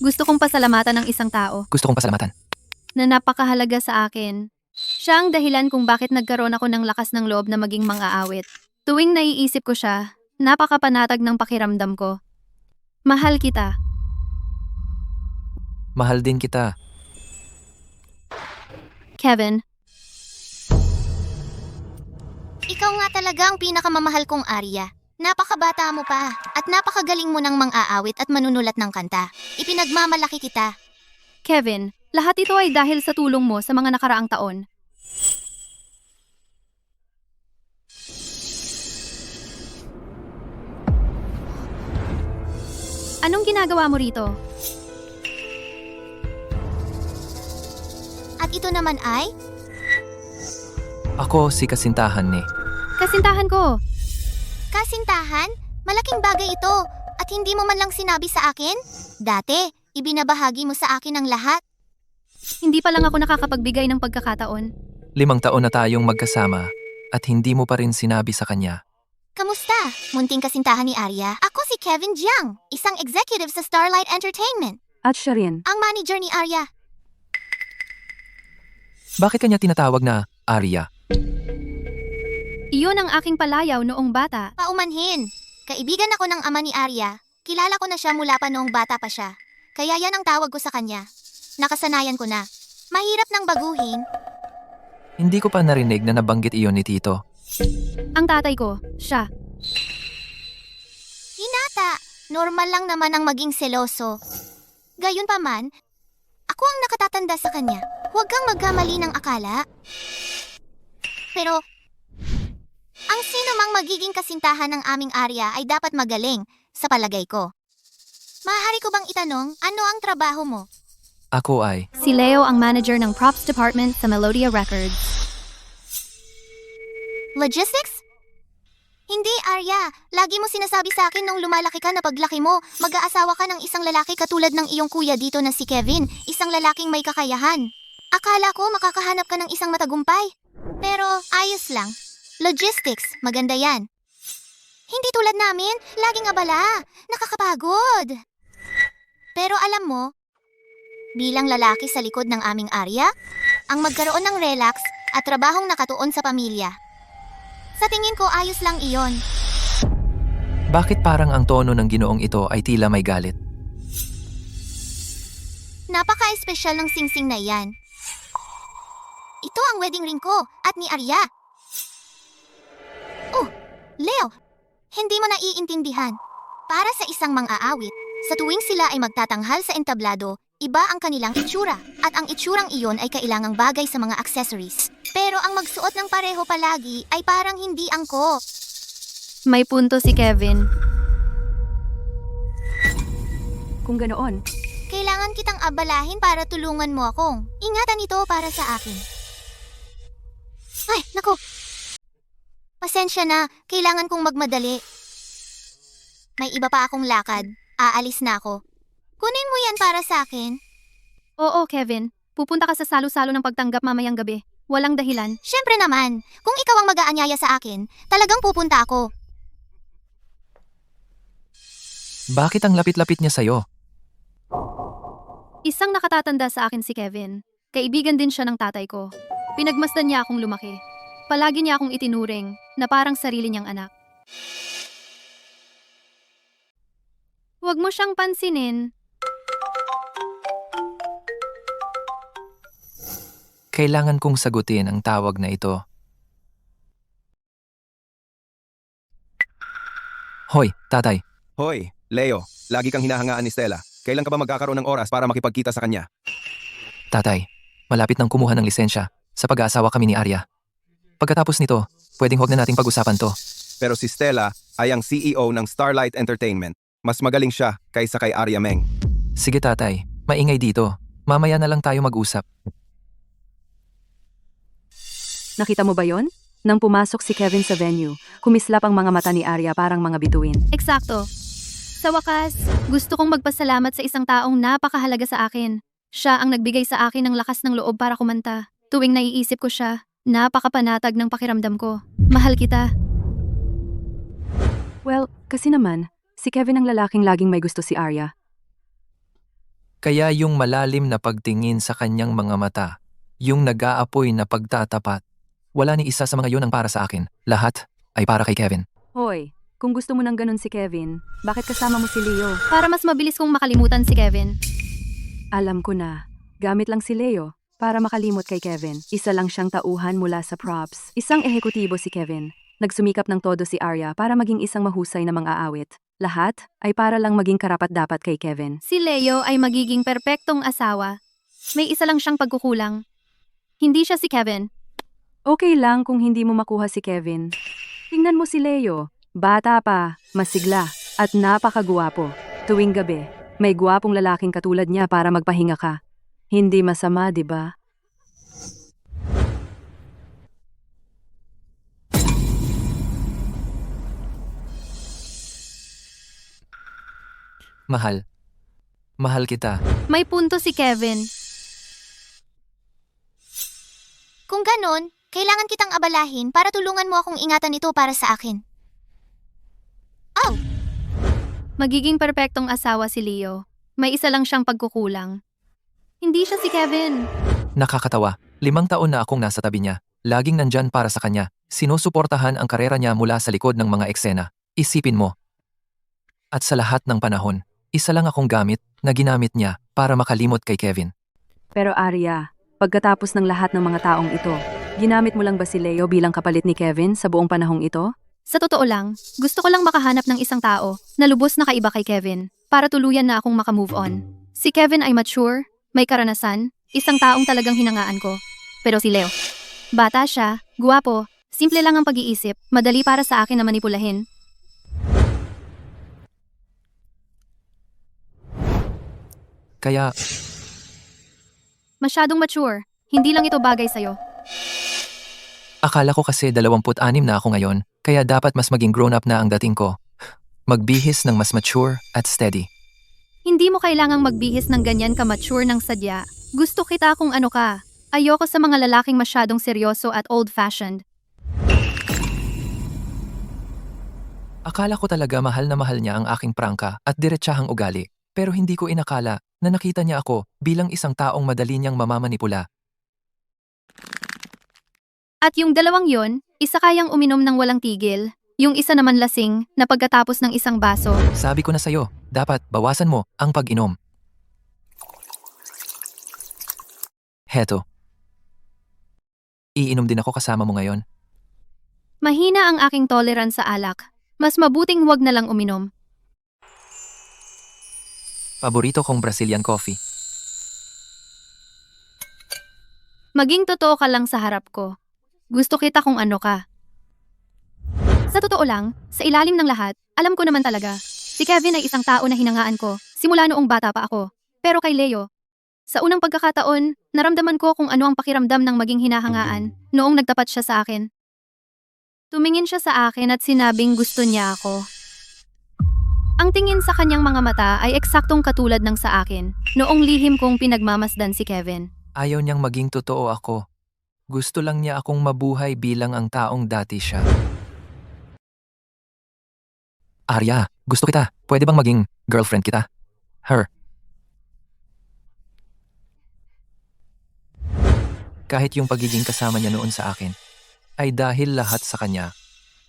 Gusto kong pasalamatan ng isang tao Gusto kong pasalamatan. na napakahalaga sa akin. Siya ang dahilan kung bakit nagkaroon ako ng lakas ng loob na maging mang-aawit. Tuwing naiisip ko siya, napakapanatag ng pakiramdam ko. Mahal kita. Mahal din kita. Kevin. Ikaw nga talaga ang pinakamamahal kong Arya. Napakabata mo pa at napakagaling mo ng mang-aawit at manunulat ng kanta. Ipinagmamalaki kita. Kevin, lahat ito ay dahil sa tulong mo sa mga nakaraang taon. Anong ginagawa mo rito? At ito naman ay, Ako si kasintahan ni. Kasintahan ko. kasintahan? Malaking bagay ito at hindi mo man lang sinabi sa akin? Dati, ibinabahagi mo sa akin ang lahat. Hindi pa lang ako nakakapagbigay ng pagkakataon. 5 taon na tayong magkasama at hindi mo pa rin sinabi sa kanya. Kamusta? Munting kasintahan ni Arya. Ako si Kevin Jiang, isang executive sa Starlight Entertainment. At siya rin. Ang manager ni Arya. Bakit kanya tinatawag na Arya? Iyon ang aking palayaw noong bata. Paumanhin. Kaibigan ako ng ama ni Arya. Kilala ko na siya mula pa noong bata pa siya. Kaya yan ang tawag ko sa kanya. Nakasanayan ko na. Mahirap nang baguhin. Hindi ko pa narinig na nabanggit iyon ni Tito. Ang tatay ko, siya. Hinata, normal lang naman ang maging seloso. Gayunpaman, ako ang nakatatanda sa kanya. Huwag kang magkamali ng akala. Pero, ang sino mang magiging kasintahan ng aming Arya ay dapat magaling, sa palagay ko. Maaari ko bang itanong, ano ang trabaho mo? Ako ay, Si Leo ang manager ng props department sa Melodia Records. Logistics? Hindi, Arya. Lagi mo sinasabi sa akin nung lumalaki ka na paglaki mo, mag-aasawa ka ng isang lalaki katulad ng iyong kuya dito na si Kevin, isang lalaking may kakayahan. Akala ko makakahanap ka ng isang matagumpay. Pero ayos lang. Logistics, maganda yan. Hindi tulad namin, laging abala, nakakapagod. Pero alam mo, bilang lalaki sa likod ng aming Arya, ang magkaroon ng relax at trabahong nakatuon sa pamilya. Sa tingin ko ayos lang iyon. bakit parang ang tono ng ginoong ito ay tila may galit? Napaka-espesyal ng singsing na iyan. Ito ang wedding ring ko at ni Arya. Oh, Leo, hindi mo naiintindihan. Para sa isang mang-aawit, sa tuwing sila ay magtatanghal sa entablado, iba ang kanilang itsura at ang itsurang iyon ay kailangang bagay sa mga accessories. Pero ang magsuot ng pareho palagi ay parang hindi angko. May punto si Kevin. Kung ganoon, Kailangan kitang abalahin para tulungan mo akong. Ingatan ito para sa akin. Ay, naku. Pasensya na, kailangan kong magmadali. May iba pa akong lakad. Aalis na ako. Kunin mo yan para sa akin. Oo, Kevin. Pupunta ka sa salo-salo ng pagtanggap mamayang gabi. Walang dahilan. Siyempre naman, kung ikaw ang mag-aanyaya sa akin, talagang pupunta ako. Bakit ang lapit-lapit niya sa'yo? Isang nakatatanda sa akin si Kevin. Kaibigan din siya ng tatay ko. Pinagmasdan niya akong lumaki. Palagi niya akong itinuring na parang sarili niyang anak. Huwag mo siyang pansinin. Kailangan kong sagutin ang tawag na ito. Hoy, tatay. Hoy, Leo, lagi kang hinahangaan ni Stella. Kailan ka ba magkakaroon ng oras para makipagkita sa kanya? Tatay, malapit nang kumuha ng lisensya sa pag-aasawa kami ni Arya. Pagkatapos nito, pwedeng huwag na nating pag-usapan to. Pero si Stella ay ang CEO ng Starlight Entertainment. Mas magaling siya kaysa kay Arya Meng. Sige tatay, maingay dito. Mamaya na lang tayo mag-usap. nakita mo ba yon? Nang pumasok si Kevin sa venue, kumislap ang mga mata ni Arya parang mga bituin. Eksakto. Sa wakas, gusto kong magpasalamat sa isang taong napakahalaga sa akin. Siya ang nagbigay sa akin ng lakas ng loob para kumanta. Tuwing naiisip ko siya, napakapanatag ng pakiramdam ko. Mahal kita. Well, kasi naman, si Kevin ang lalaking laging may gusto si Arya. Kaya yung malalim na pagtingin sa kanyang mga mata, yung nag-aapoy na pagtatapat, wala ni isa sa mga yun ang para sa akin. Lahat ay para kay Kevin. Hoy, kung gusto mo ng ganun si Kevin, bakit kasama mo si Leo? Para mas mabilis kong makalimutan si Kevin. Alam ko na. Gamit lang si Leo para makalimot kay Kevin. Isa lang siyang tauhan mula sa props. Isang ehekutibo si Kevin. Nagsumikap ng todo si Arya para maging isang mahusay na mang-aawit. Lahat ay para lang maging karapat-dapat kay Kevin. Si Leo ay magiging perpektong asawa. May isa lang siyang pagkukulang. Hindi siya si Kevin. Okay lang kung hindi mo makuha si Kevin. Tingnan mo si Leo. Bata pa, masigla, at napakagwapo. Tuwing gabi, may gwapong lalaking katulad niya para magpahinga ka. Hindi masama, di ba? Mahal. Mahal kita. May punto si Kevin. Kung ganon, kailangan kitang abalahin para tulungan mo akong ingatan ito para sa akin. Magiging perpektong asawa si Leo. May isa lang siyang pagkukulang. Hindi siya si Kevin. Nakakatawa. 5 taon na akong nasa tabi niya. Laging nandyan para sa kanya. Sinusuportahan ang karera niya mula sa likod ng mga eksena. Isipin mo. At sa lahat ng panahon, isa lang akong gamit na ginamit niya para makalimot kay Kevin. Pero Arya, pagkatapos ng lahat ng mga taong ito, ginamit mo lang ba si Leo bilang kapalit ni Kevin sa buong panahong ito? Sa totoo lang, gusto ko lang makahanap ng isang tao na lubos na kaiba kay Kevin para tuluyan na akong makamove on. Si Kevin ay mature, may karanasan, isang taong talagang hinangaan ko. Pero si Leo, bata siya, guwapo, simple lang ang pag-iisip, madali para sa akin na manipulahin. Kaya, Masyadong mature, hindi lang ito bagay sa'yo. akala ko kasi 26 na ako ngayon, kaya dapat mas maging grown-up na ang dating ko. Magbihis ng mas mature at steady. Hindi mo kailangang magbihis ng ganyan ka-mature ng sadya. Gusto kita kung ano ka. Ayoko sa mga lalaking masyadong seryoso at old-fashioned. Akala ko talaga mahal na mahal niya ang aking prangka at diretsahang ugali. Pero hindi ko inakala na nakita niya ako bilang isang taong madali niyang mamamanipula. At yung dalawang yon, isa kayang uminom ng walang tigil. Yung isa naman lasing na pagkatapos ng isang baso. Sabi ko na sa'yo, dapat bawasan mo ang pag-inom. Heto. Iinom din ako kasama mo ngayon. Mahina ang aking tolerance sa alak. Mas mabuting wag na lang uminom. Paborito kong Brazilian coffee. Maging totoo ka lang sa harap ko. Gusto kita kung ano ka. Sa totoo lang, sa ilalim ng lahat, alam ko naman talaga. Si Kevin ay isang tao na hinangaan ko, simula noong bata pa ako. Pero kay Leo, sa unang pagkakataon, naramdaman ko kung ano ang pakiramdam ng maging hinahangaan noong nagtapat siya sa akin. Tumingin siya sa akin at sinabing gusto niya ako. Ang tingin sa kanyang mga mata ay eksaktong katulad ng sa akin, noong lihim kong pinagmamasdan si Kevin. Ayaw niyang maging totoo ako. Gusto lang niya akong mabuhay bilang ang taong dati siya. Arya, gusto kita. Pwede bang maging girlfriend kita? Her. Kahit yung pagiging kasama niya noon sa akin, ay dahil lahat sa kanya.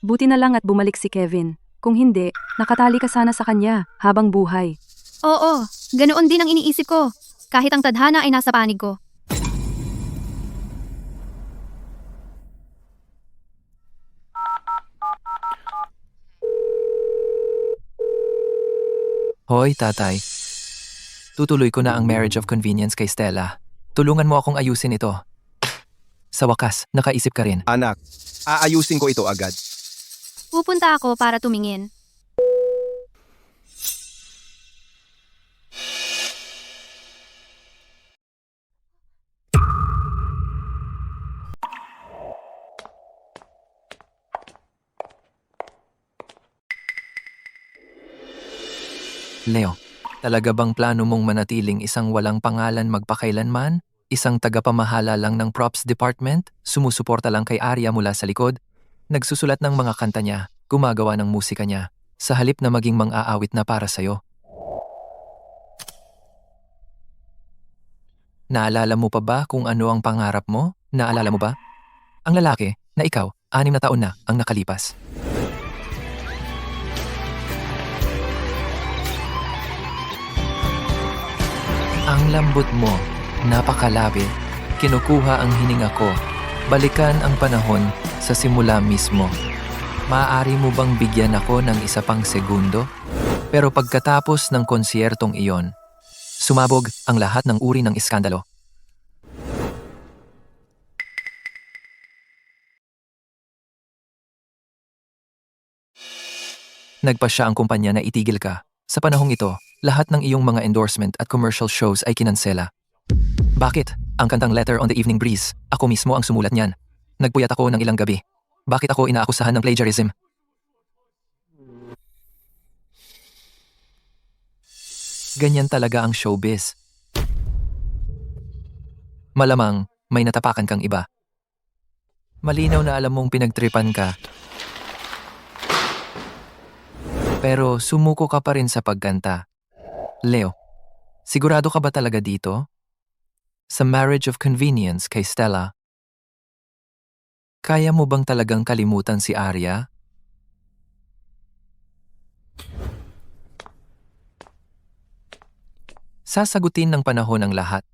Buti na lang at bumalik si Kevin. Kung hindi, nakatali ka sana sa kanya habang buhay. Oo, ganoon din ang iniisip ko. Kahit ang tadhana ay nasa panig ko. Hoy, tatay. Tutuloy ko na ang marriage of convenience kay Stella. Tulungan mo akong ayusin ito. Sa wakas, nakaisip ka rin. Anak, aayusin ko ito agad. Pupunta ako para tumingin. Leo, talaga bang plano mong manatiling isang walang pangalan magpakailanman? Isang tagapamahala lang ng props department? Sumusuporta lang kay Arya mula sa likod? Nagsusulat ng mga kanta niya, gumagawa ng musika niya, sa halip na maging mang-aawit na para sa'yo. Naalala mo pa ba kung ano ang pangarap mo? Naalala mo ba? Ang lalaki na ikaw, 6 na taon na ang nakalipas. Ang lambot mo, napakalapit. Kinukuha ang hininga ko. Balikan ang panahon sa simula mismo. Maaari mo bang bigyan ako ng isa pang segundo? Pero pagkatapos ng konsyertong iyon, sumabog ang lahat ng uri ng iskandalo. Nagpa siya ang kumpanya na itigil ka. Sa panahong ito, lahat ng iyong mga endorsement at commercial shows ay kinansela. Bakit? Ang kantang Letter on the Evening Breeze, ako mismo ang sumulat niyan. Nagpuyat ako ng ilang gabi. Bakit ako inaakusahan ng plagiarism? Ganyan talaga ang showbiz. Malamang may natapakan kang iba. Malinaw na alam mong pinagtripan ka. Pero sumuko ka pa rin sa pagkanta. Leo, sigurado ka ba talaga dito? Sa marriage of convenience kay Stella? Kaya mo bang talagang kalimutan si Arya? Sasagutin ng panahon ang lahat.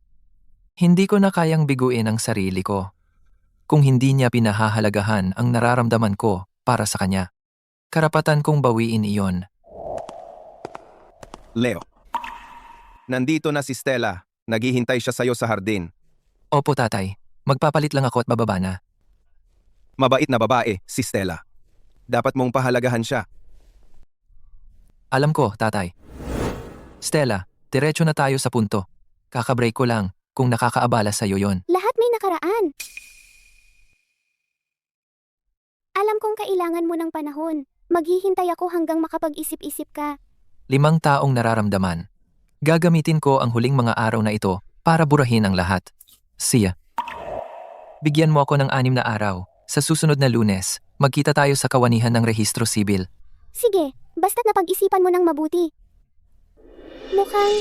Hindi ko na kayang biguin ang sarili ko. Kung hindi niya pinahahalagahan ang nararamdaman ko para sa kanya. Karapatan kong bawiin iyon. Leo. Nandito na si Stella. Naghihintay siya sa'yo sa hardin. Opo tatay, magpapalit lang ako at bababa na. Mabait na babae, si Stella. Dapat mong pahalagahan siya. Alam ko, tatay. Stella, diretso na tayo sa punto. Kakabreak ko lang kung nakakaabala sa'yo yon. Lahat may nakaraan. Alam kong kailangan mo ng panahon. Maghihintay ako hanggang makapag-isip-isip ka. 5 taong nararamdaman. Gagamitin ko ang huling mga araw na ito para burahin ang lahat. Siya. Bigyan mo ako ng 6 na araw. Sa susunod na Lunes, magkita tayo sa kawanihan ng rehistro sibil. Sige, basta't napag-isipan mo ng mabuti. Mukhang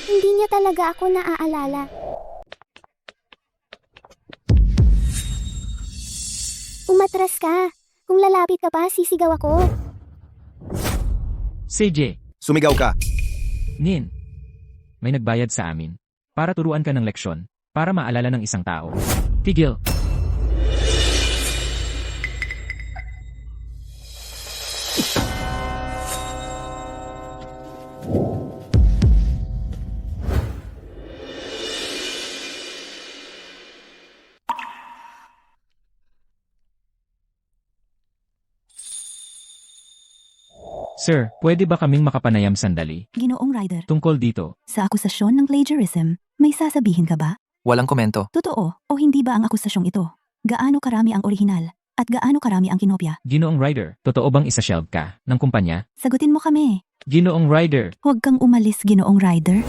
hindi niya talaga ako naaalala. Umatras ka. Kung lalapit ka pa, sisigaw ako. CJ, Sumigaw ka. Nin, may nagbayad sa amin para turuan ka ng leksyon para maalala ng isang tao. Tigil. Sir, pwede ba kaming makapanayam sandali? Ginoong Ryder, Tungkol dito, sa akusasyon ng plagiarism, may sasabihin ka ba? Walang komento. Totoo o hindi ba ang akusasyong ito? Gaano karami ang orihinal? At gaano karami ang kinopya? Ginoong Ryder, totoo bang isa-shelve ka ng kumpanya? Sagutin mo kami. Ginoong Ryder, Huwag kang umalis, Ginoong Ryder.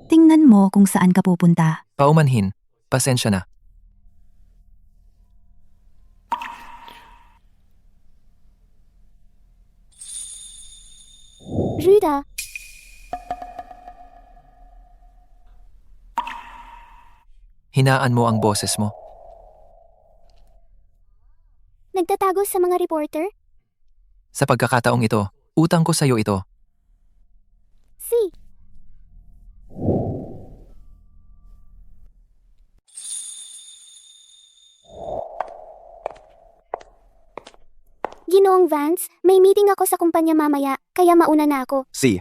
Tingnan mo kung saan ka pupunta. Paumanhin. Pasensya na. Ruda, Hinaan mo ang boses mo. nagtatago sa mga reporter? Sa pagkakataong ito, utang ko sa'yo ito. Si. Ginoong Vance, may meeting ako sa kumpanya mamaya, kaya mauna na ako. Si.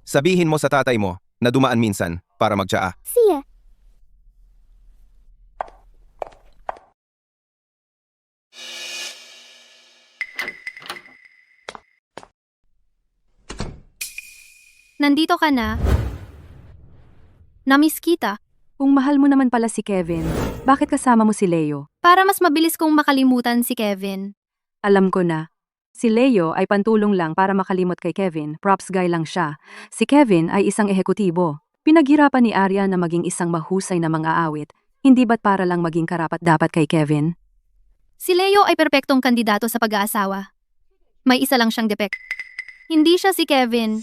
Sabihin mo sa tatay mo na dumaan minsan para magtsaa. See ya. Nandito ka na. Namiss kita. Kung mahal mo naman pala si Kevin, bakit kasama mo si Leo? Para mas mabilis kong makalimutan si Kevin. Alam ko na. Si Leo ay pantulong lang para makalimot kay Kevin, props guy lang siya. Si Kevin ay isang ehekutibo. Pinaghirapan ni Arya na maging isang mahusay na mang-aawit, hindi ba't para lang maging karapat-dapat kay Kevin? Si Leo ay perpektong kandidato sa pag-aasawa. May isa lang siyang depek. Hindi siya si Kevin.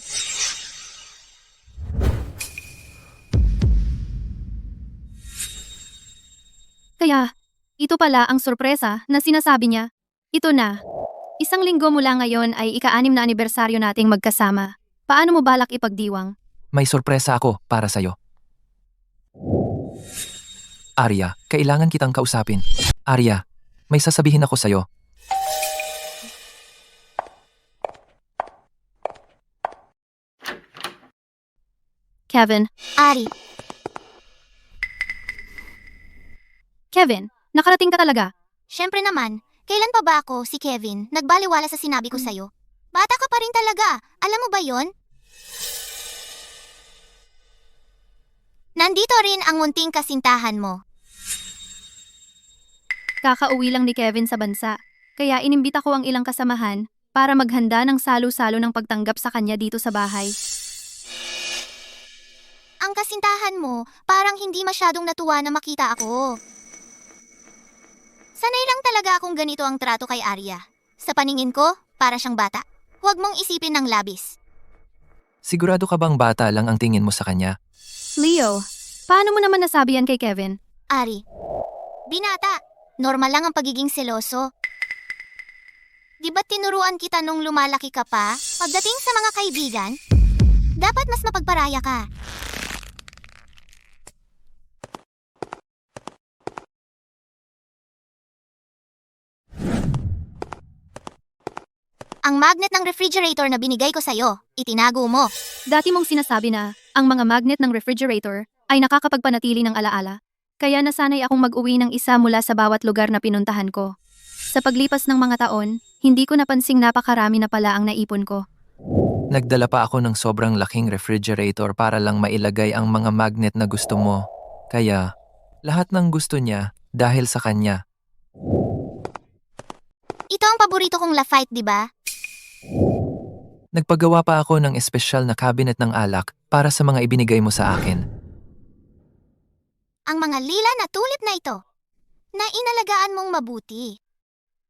Kaya, ito pala ang sorpresa na sinasabi niya. Ito na. Isang linggo mula ngayon ay ika-6 na anibersaryo nating magkasama. Paano mo balak ipagdiwang? May sorpresa ako para sa'yo. Arya, kailangan kitang kausapin. Arya, may sasabihin ako sa'yo. Kevin. Ari, Kevin, nakarating ka talaga. syempre naman, kailan pa ba ako, si Kevin, nagbaliwala sa sinabi ko sa'yo? Bata ka pa rin talaga, alam mo ba yon? Nandito rin ang munting kasintahan mo. Kakauwi lang ni Kevin sa bansa. Kaya inimbita ko ang ilang kasamahan para maghanda ng salo-salo ng pagtanggap sa kanya dito sa bahay. Ang kasintahan mo, parang hindi masyadong natuwa na makita ako. Sanay lang talaga akong ganito ang trato kay Arya. Sa paningin ko, para siyang bata. Huwag mong isipin ng labis. Sigurado ka bang bata lang ang tingin mo sa kanya? Leo, paano mo naman nasabi yan kay Kevin? Ari, binata, normal lang ang pagiging seloso. Di ba tinuruan kita nung lumalaki ka pa? Pagdating sa mga kaibigan, dapat mas mapagparaya ka. Ang magnet ng refrigerator na binigay ko sa'yo, itinago mo. Dati mong sinasabi na ang mga magnet ng refrigerator ay nakakapagpanatili ng alaala. Kaya nasanay akong mag-uwi ng isa mula sa bawat lugar na pinuntahan ko. Sa paglipas ng mga taon, hindi ko napansing napakarami na pala ang naipon ko. Nagdala pa ako ng sobrang laking refrigerator para lang mailagay ang mga magnet na gusto mo. Kaya, lahat ng gusto niya dahil sa kanya. Ito ang paborito kong Lafite, di ba? Nagpagawa pa ako ng espesyal na cabinet ng alak para sa mga ibinigay mo sa akin. Ang mga lila na tulip na ito, na inalagaan mong mabuti.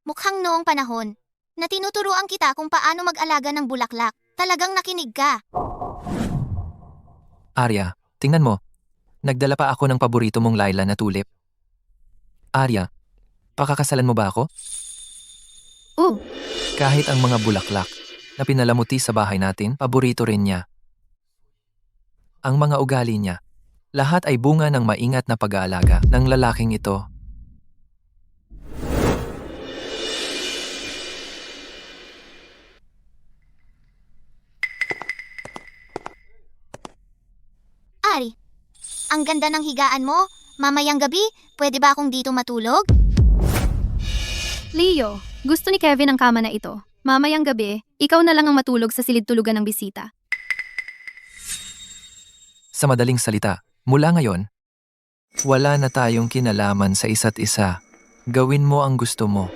Mukhang noong panahon, na tinuturuan kita kung paano mag-alaga ng bulaklak, talagang nakinig ka. Arya, tingnan mo. Nagdala pa ako ng paborito mong lilac na tulip. Arya, pakakasalan mo ba ako? Oh, Kahit ang mga bulaklak na pinalamuti sa bahay natin, paborito rin niya. Ang mga ugali niya, lahat ay bunga ng maingat na pag-aalaga ng lalaking ito. Ari, ang ganda ng higaan mo. Mamayang gabi, pwede ba akong dito matulog? Leo, gusto ni Kevin ang kama na ito. Mamayang gabi, ikaw na lang ang matulog sa silid-tulugan ng bisita. Sa madaling salita, mula ngayon, wala na tayong kinalaman sa isa't isa. Gawin mo ang gusto mo.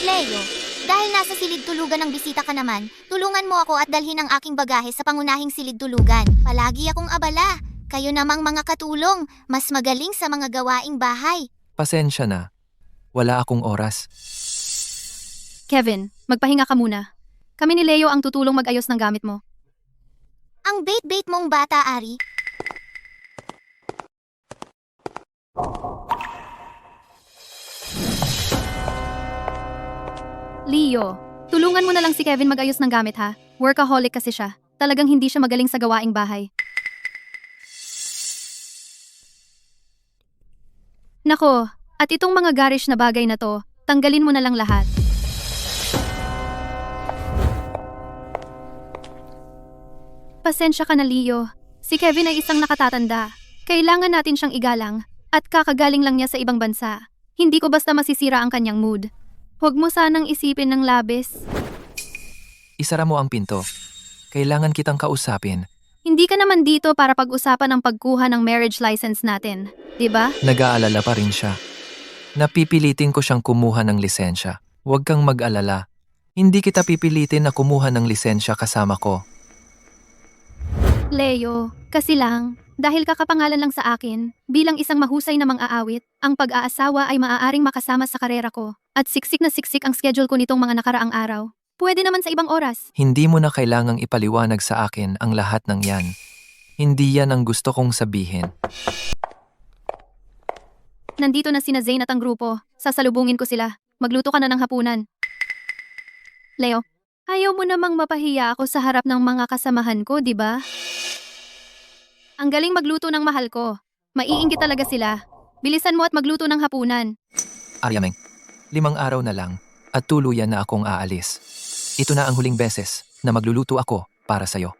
Leo, dahil nasa silid-tulugan ng bisita ka naman, tulungan mo ako at dalhin ang aking bagahe sa pangunahing silid-tulugan. Palagi akong abala. Kayo namang mga katulong, mas magaling sa mga gawaing bahay. Pasensya na. Wala akong oras. Kevin, magpahinga ka muna. Kami ni Leo ang tutulong mag-ayos ng gamit mo. Ang bait-bait mong bata, Ari. Leo, tulungan mo na lang si Kevin mag-ayos ng gamit ha. Workaholic kasi siya. Talagang hindi siya magaling sa gawaing bahay. Nako, at itong mga garish na bagay na to, tanggalin mo na lang lahat. Pasensya ka na, Leo. Si Kevin ay isang nakatatanda. Kailangan natin siyang igalang at kakagaling lang niya sa ibang bansa. Hindi ko basta masisira ang kanyang mood. Huwag mo sanang isipin ng labis. Isara mo ang pinto. Kailangan kitang kausapin. Hindi ka naman dito para pag-usapan ang pagkuha ng marriage license natin, di ba? Nag-aalala pa rin siya. Napipilitin ko siyang kumuha ng lisensya. Huwag kang mag-alala. Hindi kita pipilitin na kumuha ng lisensya kasama ko. Leo, kasi lang, dahil kakapangalan lang sa akin, bilang isang mahusay na mang-aawit, ang pag-aasawa ay maaaring makasama sa karera ko. At siksik na siksik ang schedule ko nitong mga nakaraang araw. Pwede naman sa ibang oras. Hindi mo na kailangang ipaliwanag sa akin ang lahat ng yan. Hindi yan ang gusto kong sabihin. Nandito na sina Zane at ang grupo. Sasalubungin ko sila. Magluto ka na ng hapunan. Leo, ayaw mo namang mapahiya ako sa harap ng mga kasamahan ko, di ba? Ang galing magluto ng mahal ko. Maiinggit talaga sila. Bilisan mo at magluto ng hapunan. Aryameng, 5 araw na lang at tuluyan na akong aalis. Ito na ang huling beses na magluluto ako para sa'yo.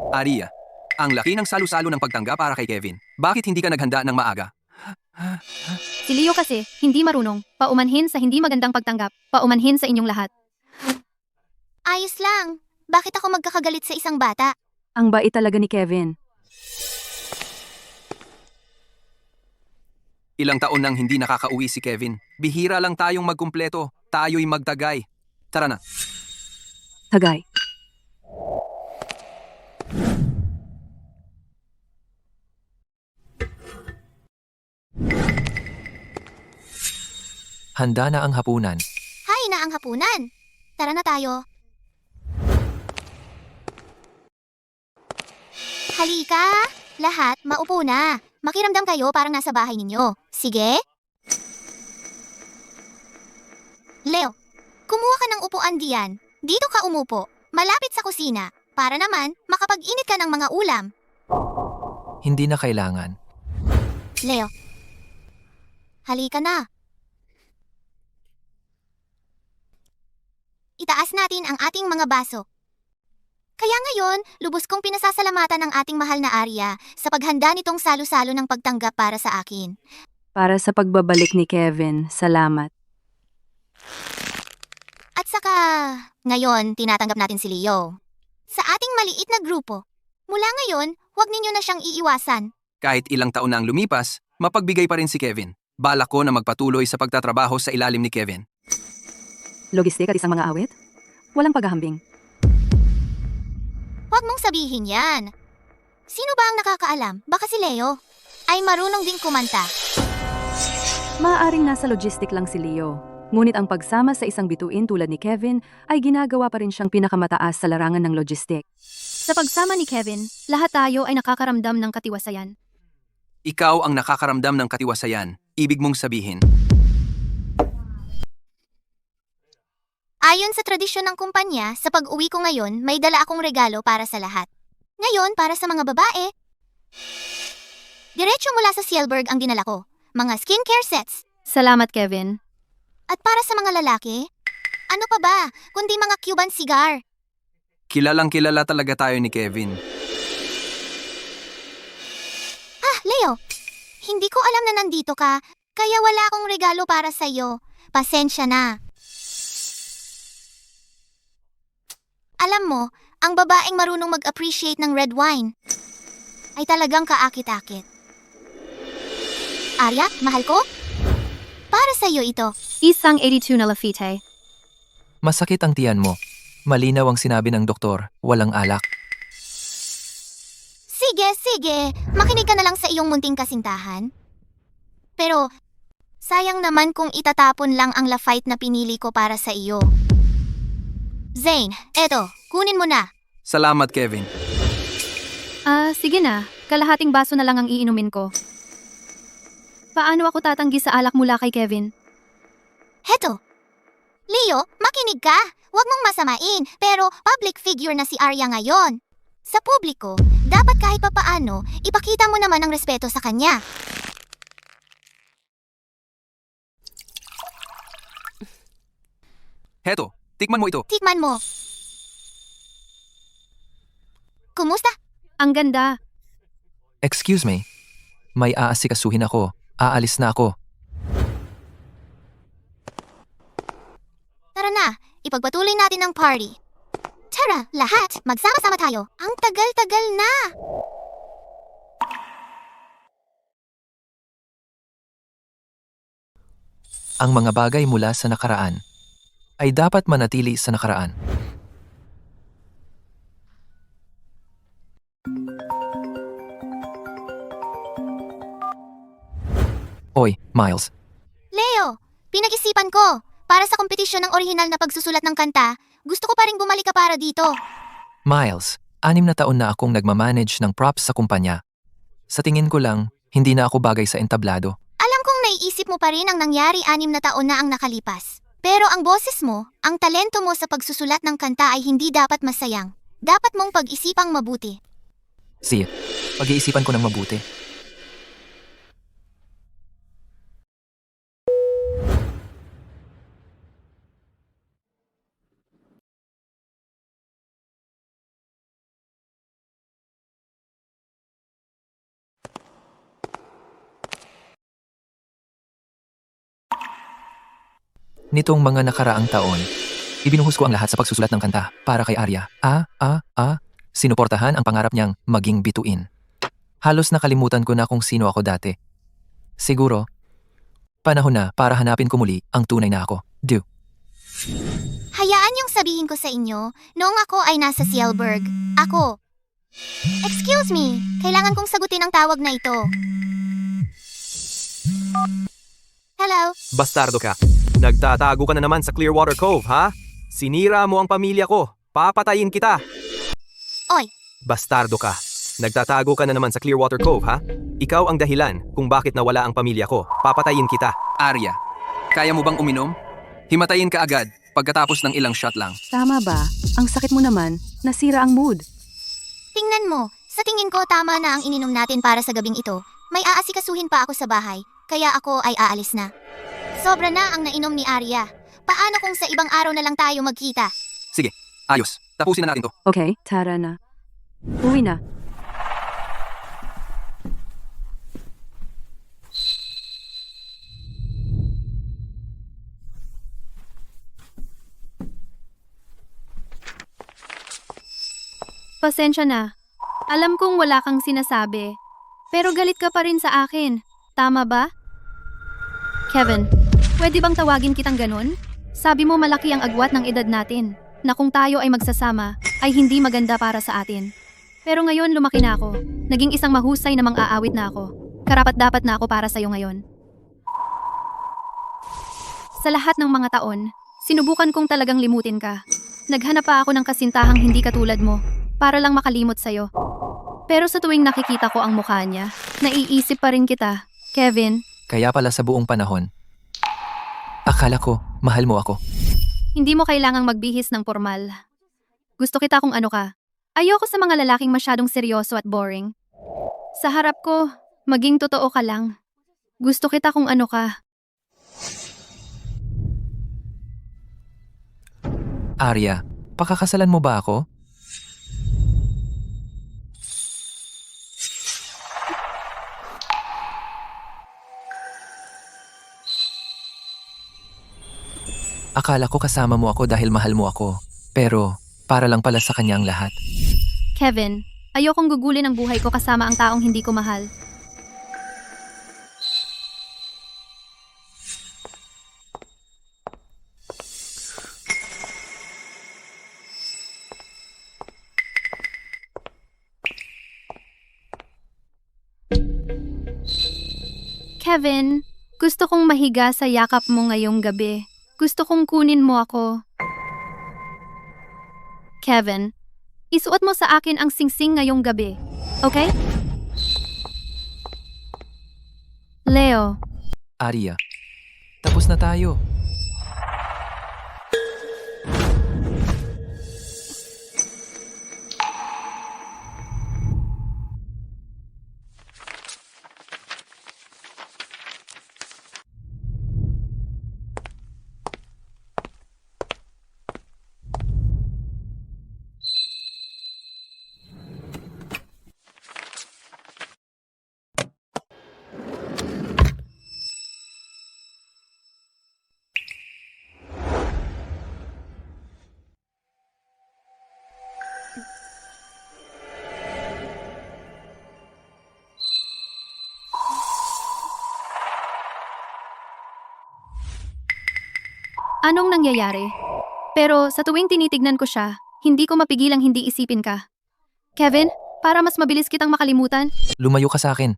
Arya, ang laki ng salo-salo ng pagtangga para kay Kevin. Bakit hindi ka naghanda ng maaga? Si Leo kasi, hindi marunong. Paumanhin sa hindi magandang pagtanggap. Paumanhin sa inyong lahat. Ayos lang. Bakit ako magkakagalit sa isang bata? Ang bait talaga ni Kevin. Ilang taon nang hindi nakakauwi si Kevin. Bihira lang tayong magkumpleto. Tayo'y magtagay. Tara na. Tagay. Handa na ang hapunan. Hay na ang hapunan. Tara na tayo. Halika! Lahat, maupo na. Makiramdam kayo parang nasa bahay ninyo. Sige? Leo, kumuha ka ng upuan diyan. Dito ka umupo. Malapit sa kusina. Para naman, makapag-init ka ng mga ulam. Hindi na kailangan. Leo, halika na. Itaas natin ang ating mga baso. Kaya ngayon, lubos kong pinasasalamatan ang ating mahal na Arya sa paghanda nitong salo-salo ng pagtanggap para sa akin. Para sa pagbabalik ni Kevin, salamat. At saka, ngayon, tinatanggap natin si Leo. Sa ating maliit na grupo. Mula ngayon, huwag ninyo na siyang iiwasan. Kahit ilang taon na ang lumipas, mapagbigay pa rin si Kevin. Balak ko na magpatuloy sa pagtatrabaho sa ilalim ni Kevin. Logistik at isang mga awit? Walang paghahambing. Huwag mong sabihin yan. Sino ba ang nakakaalam? Baka si Leo ay marunong ding kumanta. Maaaring nasa logistic lang si Leo. Ngunit ang pagsama sa isang bituin tulad ni Kevin ay ginagawa pa rin siyang pinakamataas sa larangan ng logistic. Sa pagsama ni Kevin, lahat tayo ay nakakaramdam ng katiwasayan. Ikaw ang nakakaramdam ng katiwasayan. Ibig mong sabihin, Ayon sa tradisyon ng kumpanya, sa pag-uwi ko ngayon, may dala akong regalo para sa lahat. Ngayon, para sa mga babae, diretso mula sa Cielberg ang dinala ko. Mga skincare sets. Salamat, Kevin. At para sa mga lalaki, ano pa ba, kundi mga Cuban cigar. kilalang kilala talaga tayo ni Kevin. Leo, hindi ko alam na nandito ka, kaya wala akong regalo para sa'yo. Pasensya na. Alam mo, ang babaeng marunong mag-appreciate ng red wine ay talagang kaakit-akit. Arya, mahal ko? Para sa'yo ito. Isang 82 na Lafite. Masakit ang tiyan mo. Malinaw ang sinabi ng doktor, walang alak. Sige. Makinig ka na lang sa iyong munting kasintahan. Pero, sayang naman kung itatapon lang ang Lafite na pinili ko para sa iyo. Zane, eto, kunin mo na. Salamat, Kevin. Sige na. Kalahating baso na lang ang iinumin ko. Paano ako tatanggi sa alak mula kay Kevin? Heto. Leo, makinig ka. Huwag mong masamain, pero public figure na si Arya ngayon. Sa publiko, dapat kahit papaano, ipakita mo naman ang respeto sa kanya. Heto, tikman mo ito. Tikman mo. Kumusta? Ang ganda. Excuse me. May aasikasuhin ako. Aalis na ako. Tara na, ipagpatuloy natin ang party. Tara, lahat, magsama-sama tayo. Ang tagal-tagal na. Ang mga bagay mula sa nakaraan. ay dapat manatili sa nakaraan. Oy, Miles. Leo, pinag-isipan ko. Para sa kompetisyon ng orihinal na pagsusulat ng kanta, gusto ko pa ring bumalik ka para dito. Miles, 6 na taon na akong nagmamanage ng props sa kumpanya. Sa tingin ko lang, hindi na ako bagay sa entablado. Alam kong naiisip mo pa rin ang nangyari 6 na taon na ang nakalipas. Pero ang boses mo, ang talento mo sa pagsusulat ng kanta ay hindi dapat masayang. Dapat mong pag-isipang mabuti. Sige, pag-iisipan ko ng mabuti. Nitong mga nakaraang taon, ibinuhos ko ang lahat sa pagsusulat ng kanta para kay Arya. Sinuportahan ang pangarap niyang maging bituin. Halos nakalimutan ko na kung sino ako dati. Siguro, panahon na para hanapin ko muli ang tunay na ako. Hayaan yung sabihin ko sa inyo, noong ako ay nasa Cielberg, ako. Excuse me, kailangan kong sagutin ang tawag na ito. Hello? Bastardo ka. Nagtatago ka na naman sa Clearwater Cove, ha? Sinira mo ang pamilya ko. Papatayin kita. Oy, Bastardo ka. Nagtatago ka na naman sa Clearwater Cove, ha? Ikaw ang dahilan kung bakit nawala ang pamilya ko. Papatayin kita. Arya, kaya mo bang uminom? Himatayin ka agad pagkatapos ng ilang shot lang. Tama ba? Ang sakit mo naman, nasira ang mood. tingnan mo, sa tingin ko tama na ang ininom natin para sa gabing ito. May aasikasuhin pa ako sa bahay, kaya ako ay aalis na. Sobra na ang nainom ni Arya. Paano kung sa ibang araw na lang tayo magkita? Sige, ayos. Tapusin na natin to. Okay, tara na. Uwi na. Pasensya na. Alam kong wala kang sinasabi. Pero galit ka pa rin sa akin. Tama ba? Kevin, pwede bang tawagin kitang ganun? Sabi mo malaki ang agwat ng edad natin, na kung tayo ay magsasama, ay hindi maganda para sa atin. Pero ngayon lumaki na ako. Naging isang mahusay na mang-aawit na ako. Karapat-dapat na ako para sa'yo ngayon. Sa lahat ng mga taon, sinubukan kong talagang limutin ka. Naghanap pa ako ng kasintahang hindi katulad mo, para lang makalimot sa'yo. Pero sa tuwing nakikita ko ang mukha niya, naiisip pa rin kita, Kevin. Kaya pala sa buong panahon, akala ko, mahal mo ako. Hindi mo kailangang magbihis ng formal. Gusto kita kung ano ka. Ayoko sa mga lalaking masyadong seryoso at boring. Sa harap ko, maging totoo ka lang. Gusto kita kung ano ka. Arya, pakakasalan mo ba ako? Akala ko kasama mo ako dahil mahal mo ako. Pero, para lang pala sa kanya ang lahat. Kevin, ayokong gugulin ang buhay ko kasama ang taong hindi ko mahal. Kevin, gusto kong mahiga sa yakap mo ngayong gabi. Gusto kong kunin mo ako. Kevin, isuot mo sa akin ang singsing ngayong gabi. Okay? Leo, Arya, tapos na tayo. anong nangyayari? Pero sa tuwing tinitignan ko siya, hindi ko mapigilang hindi isipin ka. Kevin, para mas mabilis kitang makalimutan, Lumayo ka sa akin.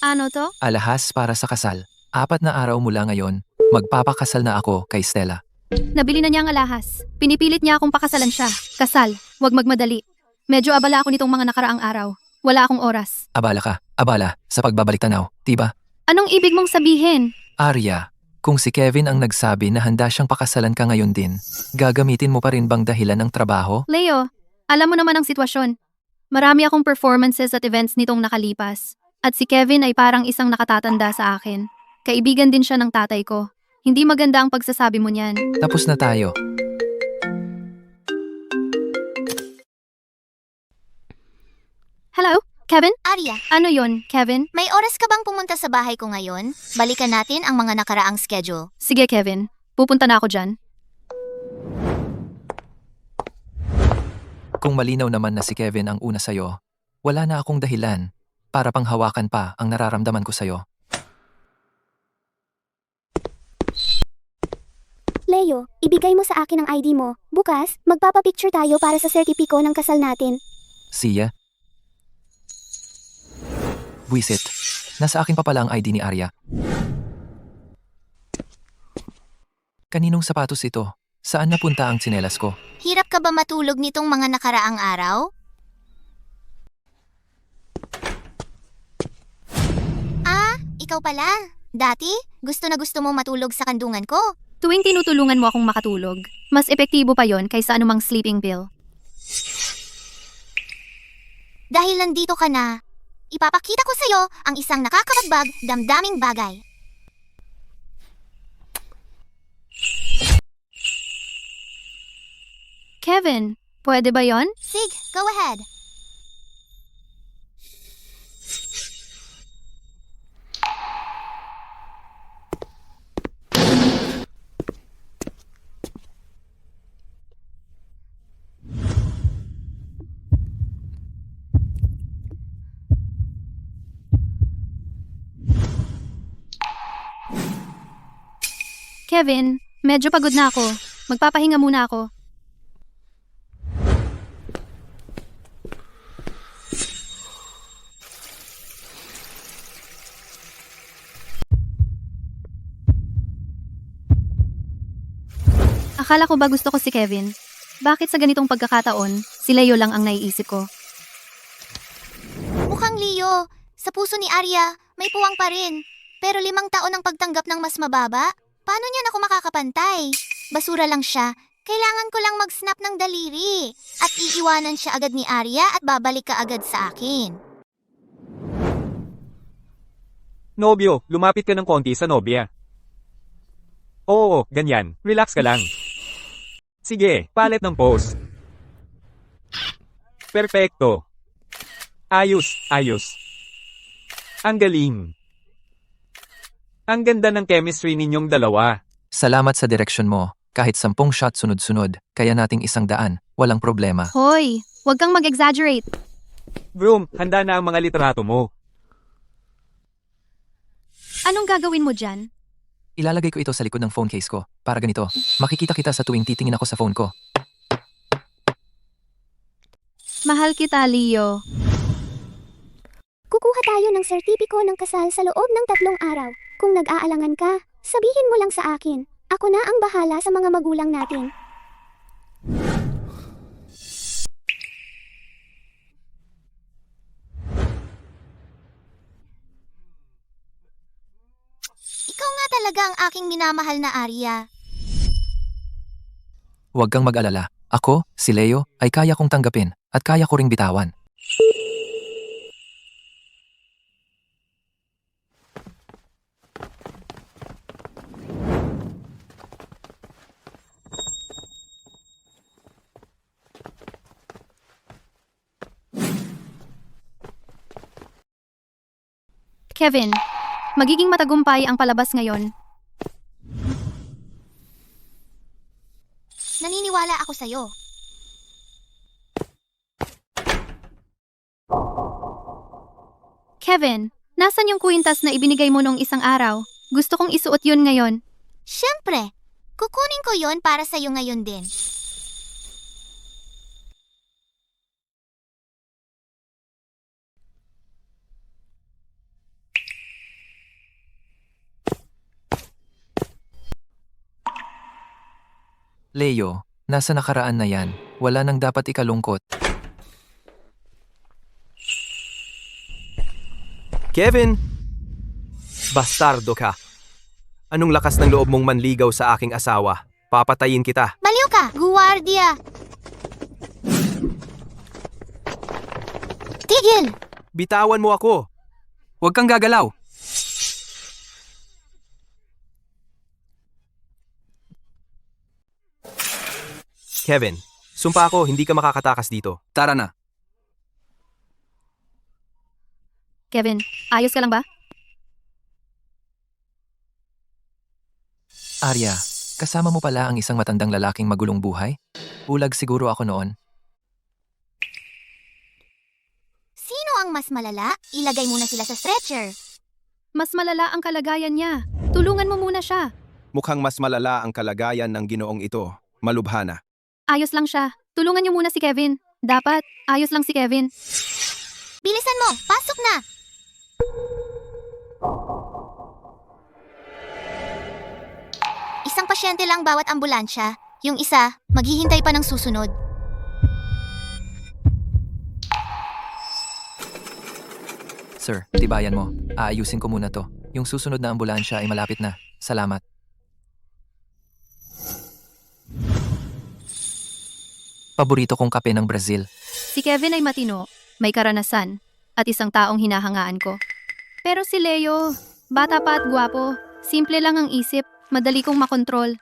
ano to? Alahas para sa kasal. 4 na araw mula ngayon, magpapakasal na ako kay Stella. Nabili na niya ang alahas. Pinipilit niya akong pakasalan siya. Kasal, wag magmadali. Medyo abala ako nitong mga nakaraang araw. Wala akong oras. Abala ka, abala, sa pagbabalik tanaw, diba? Anong ibig mong sabihin? Arya, kung si Kevin ang nagsabi na handa siyang pakasalan ka ngayon din, gagamitin mo pa rin bang dahilan ng trabaho? Leo, alam mo naman ang sitwasyon. Marami akong performances at events nitong nakalipas. At si Kevin ay parang isang nakatatanda sa akin. Kaibigan din siya ng tatay ko. Hindi maganda ang pagsasabi mo niyan. Tapos na tayo. Hello? Kevin? Arya, Ano yon, Kevin? may oras ka bang pumunta sa bahay ko ngayon? Balikan natin ang mga nakaraang schedule. Sige, Kevin. Pupunta na ako dyan. Kung malinaw naman na si Kevin ang una sa'yo, wala na akong dahilan para panghawakan pa ang nararamdaman ko sa'yo. Leo, ibigay mo sa akin ang ID mo. Bukas, magpapapicture tayo para sa sertipiko ng kasal natin. Siya? Buisit. Nasa akin pa pala ang ID ni Arya. Kaninong sapatos ito? Saan napunta ang tsinelas ko? Hirap ka ba matulog nitong mga nakaraang araw? Ah, ikaw pala. Dati, gusto na gusto mo matulog sa kandungan ko. Tuwing tinutulungan mo akong makatulog, mas epektibo pa yon kaysa anumang sleeping pill. Dahil nandito ka na, ipapakita ko sa'yo ang isang nakakabagbag, damdaming bagay. Kevin, pwede ba yon? Sig, go ahead. Kevin, medyo pagod na ako. Magpapahinga muna ako. Akala ko ba gusto ko si Kevin? Bakit sa ganitong pagkakataon, si Leo lang ang naiisip ko? Mukhang Leo, sa puso ni Arya, may puwang pa rin. Pero 5 taon ang pagtanggap ng mas mababa. Paano niyan ako makakapantay? Basura lang siya. Kailangan ko lang mag-snap ng daliri. At iiwanan siya agad ni Arya at babalik ka agad sa akin. Nobyo, lumapit ka ng konti sa nobya. Oo, ganyan. Relax ka lang. Sige, palit ng pose. Perfecto. Ayos, ayos. Ang galing. Ang ganda ng chemistry ninyong dalawa. Salamat sa direksyon mo. Kahit 10 shot sunod-sunod, kaya nating 100, walang problema. Hoy, huwag kang mag-exaggerate. Vroom, handa na ang mga litrato mo. Anong gagawin mo dyan? Ilalagay ko ito sa likod ng phone case ko. Para ganito, makikita kita sa tuwing titingin ako sa phone ko. Mahal kita, Leo. Kukuha tayo ng sertipiko ng kasal sa loob ng 3 araw. Kung nag-aalangan ka, sabihin mo lang sa akin. Ako na ang bahala sa mga magulang natin. Ikaw nga talaga ang aking minamahal na Arya. Huwag kang mag-alala. Ako, si Leo, ay kaya kong tanggapin at kaya ko ring bitawan. Kevin, magiging matagumpay ang palabas ngayon. Naniniwala ako sa'yo. Kevin, nasan yung kwintas na ibinigay mo nung isang araw? Gusto kong isuot yun ngayon. Siyempre, kukunin ko yon para sa'yo ngayon din. Leo, nasa nakaraan na yan. Wala nang dapat ikalungkot. Kevin! Bastardo ka. Anong lakas ng loob mong manligaw sa aking asawa? Papatayin kita. Baliw ka, guwardiya! Tigil! Bitawan mo ako. Huwag kang gagalaw! Kevin, sumpa ako, hindi ka makakatakas dito. Tara na. Kevin, ayos ka lang ba? Arya, kasama mo pala ang isang matandang lalaking magulong buhay? Ulag siguro ako noon. Sino ang mas malala? Ilagay muna sila sa stretcher. Mas malala ang kalagayan niya. Tulungan mo muna siya. Mukhang mas malala ang kalagayan ng ginoong ito. Malubhana. Ayos lang siya. Tulungan niyo muna si Kevin. Dapat, ayos lang si Kevin. Bilisan mo, pasok na! Isang pasyente lang bawat ambulansya. Yung isa, maghihintay pa ng susunod. Sir, tibayan mo. Aayusin ko muna to. Yung susunod na ambulansya ay malapit na. Salamat. Paborito kong kape ng Brazil. Si Kevin ay matino, may karanasan, at isang taong hinahangaan ko. Pero si Leo, bata pa at gwapo, simple lang ang isip, madali kong makontrol.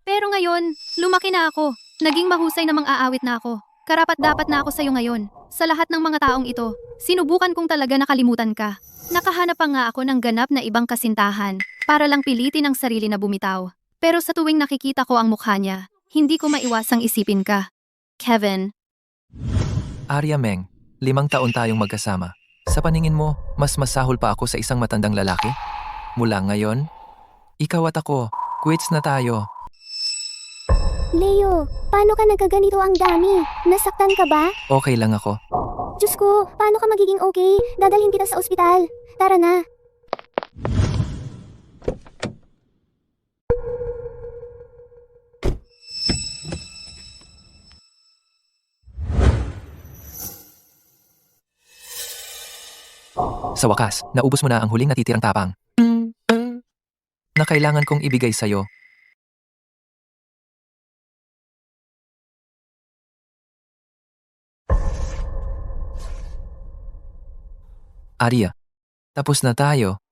Pero ngayon, lumaki na ako, naging mahusay na mang-aawit na ako. Karapat-dapat na ako sa'yo ngayon. Sa lahat ng mga taong ito, sinubukan kong talaga nakalimutan ka. Nakahanap pa nga ako ng ganap na ibang kasintahan, para lang pilitin ang sarili na bumitaw. Pero sa tuwing nakikita ko ang mukha niya, hindi ko maiwasang isipin ka. Kevin. Arya Meng, 5 taon tayong magkasama. Sa paningin mo, mas masahol pa ako sa isang matandang lalaki? Mula ngayon, ikaw at ako, quits na tayo. Leo, paano ka nagkaganito ang dami? Nasaktan ka ba? Okay lang ako. Diyos ko, paano ka magiging okay? Dadalhin kita sa ospital. Tara na. Sa wakas, naubos mo na ang huling natitirang tapang. Na kailangan kong ibigay sa'yo. Arya, tapos na tayo.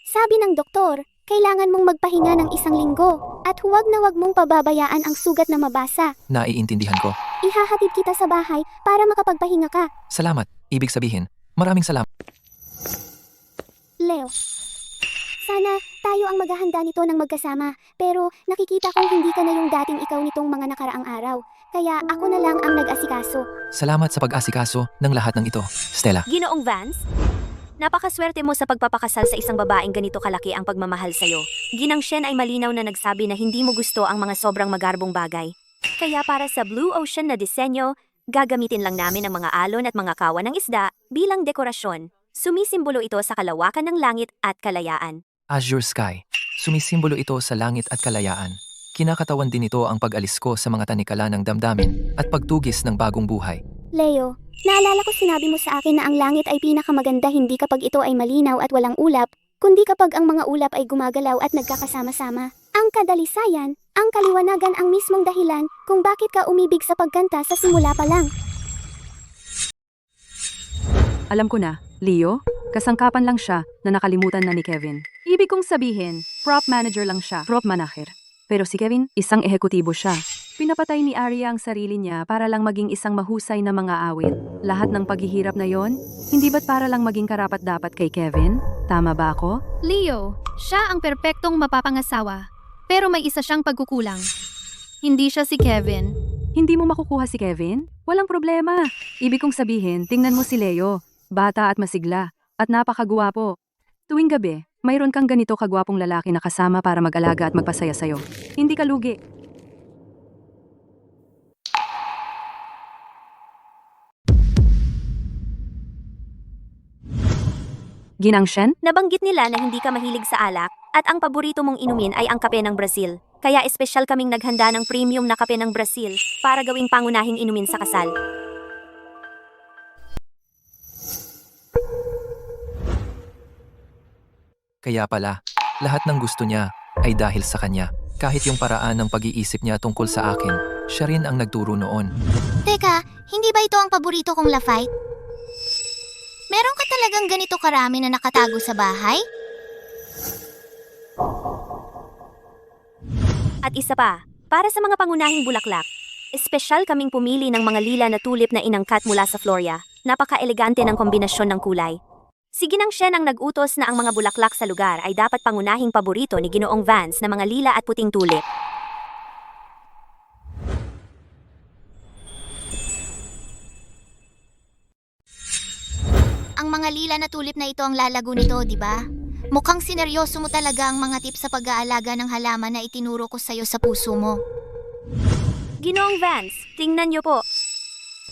Sabi ng doktor, kailangan mong magpahinga ng 1 linggo at huwag na huwag mong pababayaan ang sugat na mabasa. Naiintindihan ko. Ihahatid kita sa bahay para makapagpahinga ka. Salamat. Ibig sabihin, maraming salamat. Leo, sana tayo ang maghahanda nito ng magkasama, pero nakikita kong hindi ka na yung dating ikaw nitong mga nakaraang araw. Kaya ako na lang ang nag-asikaso. Salamat sa pag-asikaso ng lahat ng ito, Stella. Ginoong Vance, napakaswerte mo sa pagpapakasal sa isang babaeng ganito kalaki ang pagmamahal sa'yo. Ginang Shen ay malinaw na nagsabi na hindi mo gusto ang mga sobrang magarbong bagay. Kaya para sa Blue Ocean na disenyo, gagamitin lang namin ang mga alon at mga kawan ng isda bilang dekorasyon. Sumisimbolo ito sa kalawakan ng langit at kalayaan. Azure Sky. Sumisimbolo ito sa langit at kalayaan. Kinakatawan din ito ang pag-alis ko sa mga tanikala ng damdamin at pagtugis ng bagong buhay. Leo, naalala ko sinabi mo sa akin na ang langit ay pinakamaganda hindi kapag ito ay malinaw at walang ulap, kundi kapag ang mga ulap ay gumagalaw at nagkakasama-sama. Ang kadalisayan, ang kaliwanagan ang mismong dahilan kung bakit ka umibig sa pagkanta sa simula pa lang. Alam ko na, Leo, kasangkapan lang siya na nakalimutan na ni Kevin. Ibig kong sabihin, prop manager lang siya, prop manager. Pero si Kevin, isang ehekutibo siya. Pinapatay ni Arya ang sarili niya para lang maging isang mahusay na mga awit. Lahat ng paghihirap na yon, hindi ba't para lang maging karapat-dapat kay Kevin? Tama ba ako? Leo, siya ang perpektong mapapangasawa. Pero may isa siyang pagkukulang. Hindi siya si Kevin. Hindi mo makukuha si Kevin? Walang problema. Ibig kong sabihin, tingnan mo si Leo. Bata at masigla. At napakagwapo. Tuwing gabi, Mayroon kang ganito kagwapong lalaki na kasama para mag-alaga at magpasaya sa'yo. Hindi ka lugi. Ginang Shen? Nabanggit nila na hindi ka mahilig sa alak at ang paborito mong inumin ay ang kape ng Brazil. Kaya espesyal kaming naghanda ng premium na kape ng Brazil para gawing pangunahing inumin sa kasal. Kaya pala, lahat ng gusto niya ay dahil sa kanya. Kahit yung paraan ng pag-iisip niya tungkol sa akin, siya rin ang nagturo noon. Teka, hindi ba ito ang paborito kong Lafite? Meron ka talagang ganito karami na nakatago sa bahay? At isa pa, para sa mga pangunahing bulaklak, espesyal kaming pumili ng mga lila na tulip na inangkat mula sa Floria. Napaka-elegante ng kombinasyon ng kulay. Si Ginang Shen ang nag-utos na ang mga bulaklak sa lugar ay dapat pangunahing paborito ni Ginoong Vance na mga lila at puting tulip. Ang mga lila na tulip na ito ang lalago nito, di ba? Mukhang sineryoso mo talaga ang mga tips sa pag-aalaga ng halaman na itinuro ko sa'yo sa puso mo. Ginoong Vance, tingnan niyo po.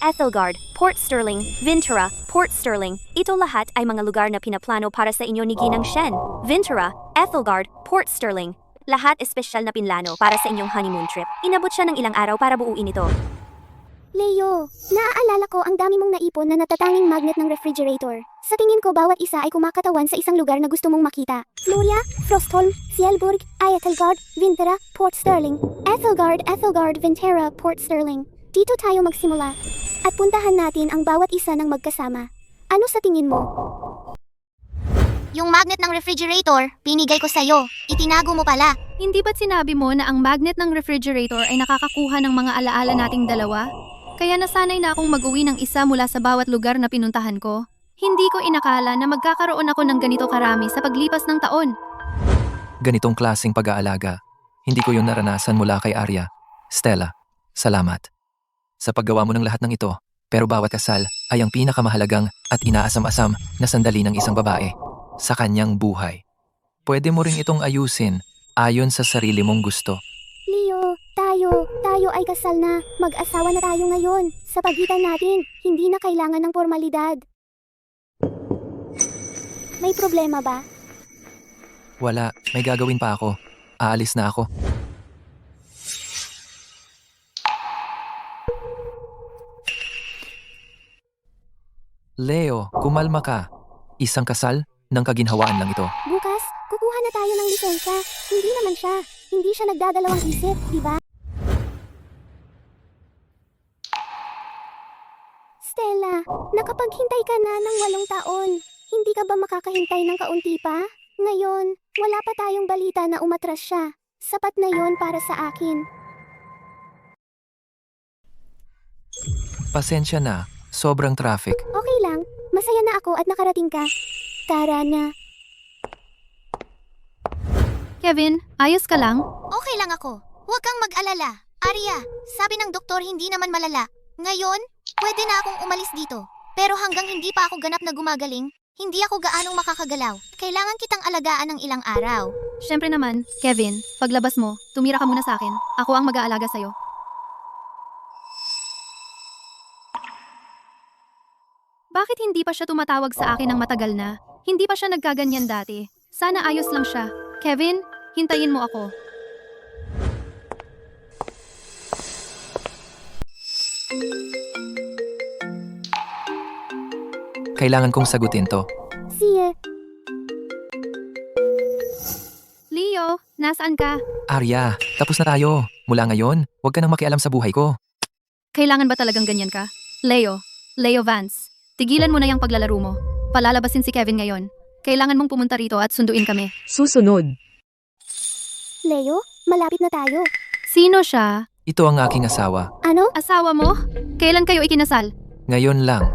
Ethelgard, Port Sterling, Ventura, Port Sterling, ito lahat ay mga lugar na pinaplano para sa inyo ni Ginang Shen. Ventura, Ethelgard, Port Sterling, lahat espesyal na pinlano para sa inyong honeymoon trip. Inabot siya ng ilang araw para buuin ito. Leo, naaalala ko ang dami mong naipon na natatanging magnet ng refrigerator. Sa tingin ko bawat isa ay kumakatawan sa isang lugar na gusto mong makita. Floria, Frostholm, Cielburg, Ethelgard, Ventura, Port Sterling. Ethelgard, Ventura, Port Sterling. Dito tayo magsimula. At puntahan natin ang bawat isa ng magkasama. Ano sa tingin mo? Yung magnet ng refrigerator, pinigay ko sa'yo. Itinago mo pala. Hindi ba't sinabi mo na ang magnet ng refrigerator ay nakakakuha ng mga alaala nating dalawa? Kaya nasanay na akong mag-uwi ng isa mula sa bawat lugar na pinuntahan ko. Hindi ko inakala na magkakaroon ako ng ganito karami sa paglipas ng taon. Ganitong klaseng pag-aalaga. Hindi ko yun naranasan mula kay Arya. Stella, salamat sa paggawa mo ng lahat ng ito, pero bawat kasal ay ang pinakamahalagang at inaasam-asam na sandali ng isang babae sa kanyang buhay. Pwede mo ring itong ayusin ayon sa sarili mong gusto. Leo, tayo ay kasal na. Mag-asawa na tayo ngayon. Sa pagitan natin, hindi na kailangan ng formalidad. May problema ba? Wala, may gagawin pa ako. Aalis na ako. Leo, kumalma ka. Isang kasal ng kaginhawaan lang ito. Bukas, kukuha na tayo ng lisensya. Hindi naman siya. Hindi siya nagdadalawang isip, di ba? Stella, nakapaghintay ka na ng 8 taon. Hindi ka ba makakahintay ng kaunti pa? Ngayon, wala pa tayong balita na umatras siya. Sapat na yon para sa akin. Pasensya na, sobrang traffic. Okay lang, masaya na ako at nakarating ka. Tara na. Kevin, ayos ka lang? Okay lang ako. Huwag kang mag-alala. Arya, sabi ng doktor hindi naman malala. Ngayon, pwede na akong umalis dito. Pero hanggang hindi pa ako ganap na gumagaling, hindi ako gaanong makakagalaw. Kailangan kitang alagaan ng ilang araw. Siyempre naman, Kevin, paglabas mo, tumira ka muna sa akin. Ako ang mag-aalaga sa'yo. Bakit hindi pa siya tumatawag sa akin ng matagal na? Hindi pa siya nagkaganyan dati. Sana ayos lang siya. Kevin, hintayin mo ako. Kailangan kong sagutin to. Sige. Leo, nasaan ka? Arya, tapos na tayo. Mula ngayon, huwag ka nang makialam sa buhay ko. Kailangan ba talagang ganyan ka? Leo Vance, tigilan mo na yung paglalaro mo. Palalabasin si Kevin ngayon. Kailangan mong pumunta rito at sunduin kami. Susunod. Leo, malapit na tayo. Sino siya? Ito ang aking asawa. Ano? Asawa mo? Kailan kayo ikinasal? Ngayon lang.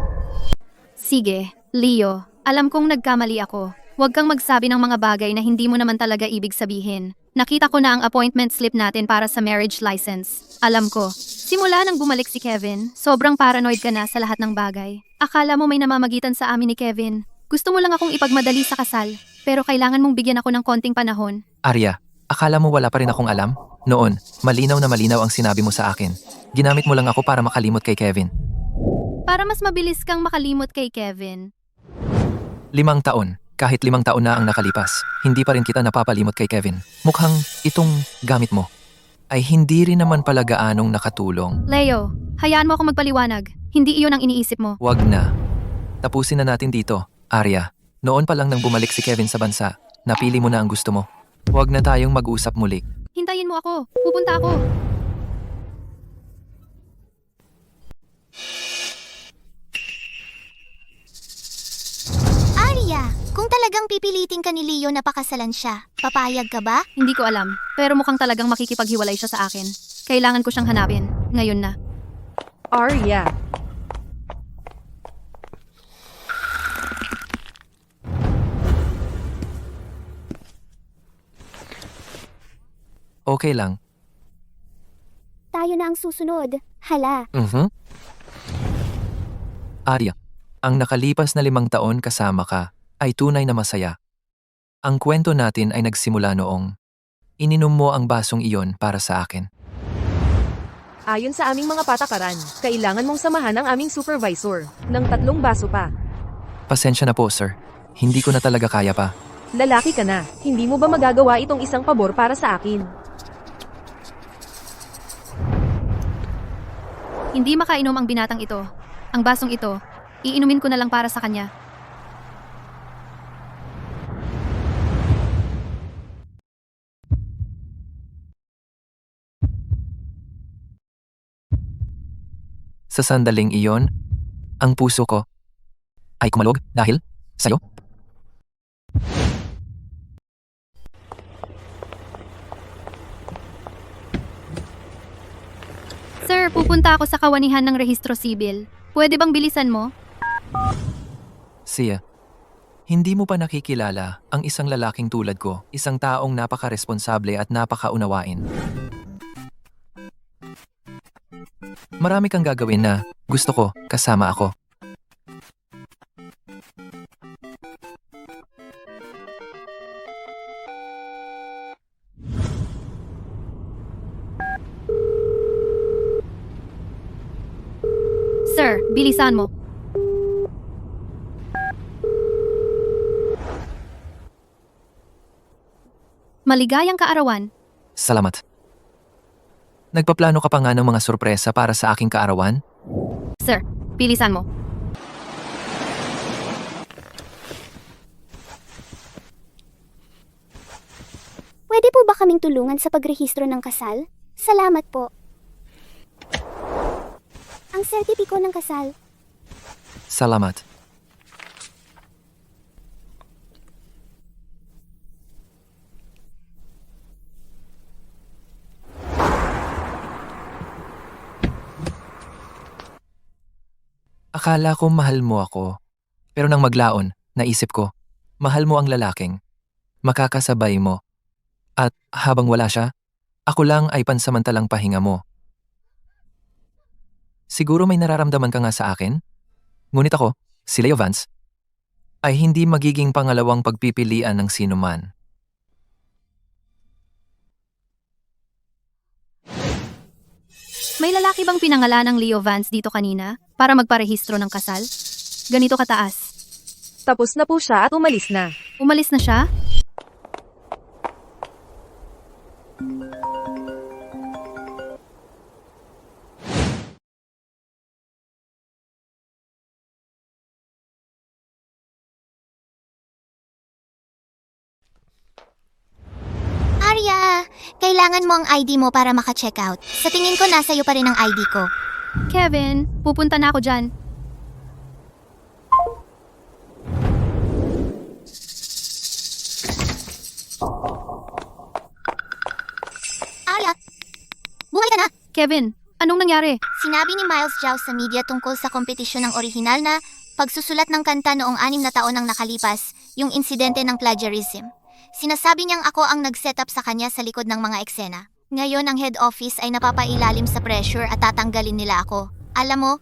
Sige, Leo, alam kong nagkamali ako. Huwag kang magsabi ng mga bagay na hindi mo naman talaga ibig sabihin. Nakita ko na ang appointment slip natin para sa marriage license. Alam ko. Simula nang bumalik si Kevin, sobrang paranoid ka na sa lahat ng bagay. Akala mo may namamagitan sa amin ni Kevin. Gusto mo lang akong ipagmadali sa kasal, pero kailangan mong bigyan ako ng konting panahon. Arya, akala mo wala pa rin akong alam? Noon, malinaw na malinaw ang sinabi mo sa akin. Ginamit mo lang ako para makalimot kay Kevin. Para mas mabilis kang makalimot kay Kevin. 5 taon. Kahit 5 taon na ang nakalipas, hindi pa rin kita napapalimot kay Kevin. Mukhang itong gamit mo ay hindi rin naman pala gaanong nakatulong. Leo, hayaan mo akong magpaliwanag. Hindi iyon ang iniisip mo. Wag na. Tapusin na natin dito, Arya. Noon pa lang nang bumalik si Kevin sa bansa, napili mo na ang gusto mo. Wag na tayong mag-usap muli. Hintayin mo ako. Pupunta ako. Arya, kung talagang pipilitin ka ni Leo na pakasalan siya, papayag ka ba? Hindi ko alam, pero mukhang talagang makikipaghiwalay siya sa akin. Kailangan ko siyang hanapin. Ngayon na. Arya, Okay lang. Tayo na ang susunod. Hala, Arya, ang nakalipas na 5 taon kasama ka ay tunay na masaya. Ang kwento natin ay nagsimula noong ininom mo ang basong iyon para sa akin. Ayon sa aming mga patakaran, kailangan mong samahan ang aming supervisor ng 3 baso pa. Pasensya na po, sir. Hindi ko na talaga kaya pa. Lalaki ka na, hindi mo ba magagawa itong isang pabor para sa akin? Hindi makainom ang binatang ito. Ang basong ito, iinumin ko na lang para sa kanya. Sa sandaling iyon, ang puso ko ay kumalog dahil sa'yo. Sir, pupunta ako sa kawanihan ng rehistro sibil. Pwede bang bilisan mo? Sia, hindi mo pa nakikilala ang isang lalaking tulad ko, isang taong napaka-responsable at napaka-unawain. Marami kang gagawin na gusto ko kasama ako. Sir, bilisan mo. Maligayang kaarawan. Salamat. Nagpaplano ka pa nga ng mga sorpresa para sa aking kaarawan? Sir, bilisan mo. pwede po ba kaming tulungan sa pagrehistro ng kasal? Salamat po. Ang sertipiko ng kasal. Salamat. Akala ko mahal mo ako. Pero nang maglaon, naisip ko, mahal mo ang lalaking. Makakasabay mo. At habang wala siya, ako lang ay pansamantalang pahinga mo. Siguro may nararamdaman ka nga sa akin? Ngunit ako, si Leo Vance, ay hindi magiging pangalawang pagpipilian ng sino man. May lalaki bang pinangalan ng Leo Vance dito kanina para magparehistro ng kasal? Ganito kataas. Tapos na po siya at umalis na. Umalis na siya? Arya, kailangan mo ang ID mo para maka-check out. Sa tingin ko, nasa iyo pa rin ang ID ko. Kevin, pupunta na ako dyan. Arya, buhay ka na! Kevin, anong nangyari? Sinabi ni Miles Zhao sa media tungkol sa kompetisyon ng orihinal na pagsusulat ng kanta noong 6 na taon ang nakalipas, yung insidente ng plagiarism. Sinasabi niyang ako ang nag-setup sa kanya sa likod ng mga eksena. Ngayon ang head office ay napapailalim sa pressure at tatanggalin nila ako. Alam mo,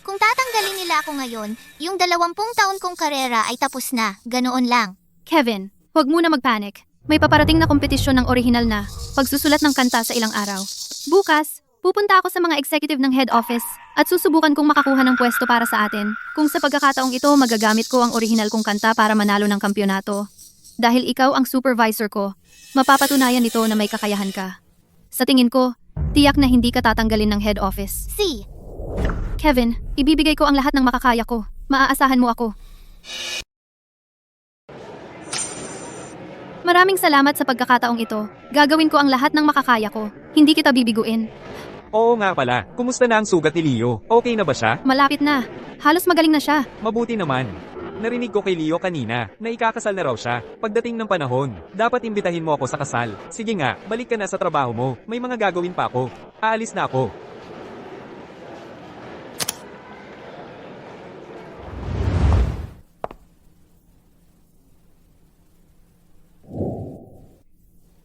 Kung tatanggalin nila ako ngayon, yung 20 taon kong karera ay tapos na, ganoon lang. Kevin, huwag muna magpanic. May paparating na kompetisyon ng orihinal na pagsusulat ng kanta sa ilang araw. Bukas, pupunta ako sa mga executive ng head office at susubukan kong makakuha ng pwesto para sa atin. Kung sa pagkakataong ito, magagamit ko ang orihinal kong kanta para manalo ng kampyonato. Dahil ikaw ang supervisor ko, mapapatunayan nito na may kakayahan ka. Sa tingin ko, tiyak na hindi ka tatanggalin ng head office. Si, Kevin, ibibigay ko ang lahat ng makakaya ko. Maaasahan mo ako. Maraming salamat sa pagkakataong ito. Gagawin ko ang lahat ng makakaya ko. Hindi kita bibiguin. Oo nga pala, kumusta na ang sugat ni Leo? Okay na ba siya? Malapit na. Halos magaling na siya. Mabuti naman. Narinig ko kay Leo kanina na ikakasal na raw siya. Pagdating ng panahon, dapat imbitahin mo ako sa kasal. Sige nga, balik ka na sa trabaho mo. May mga gagawin pa ako. Aalis na ako.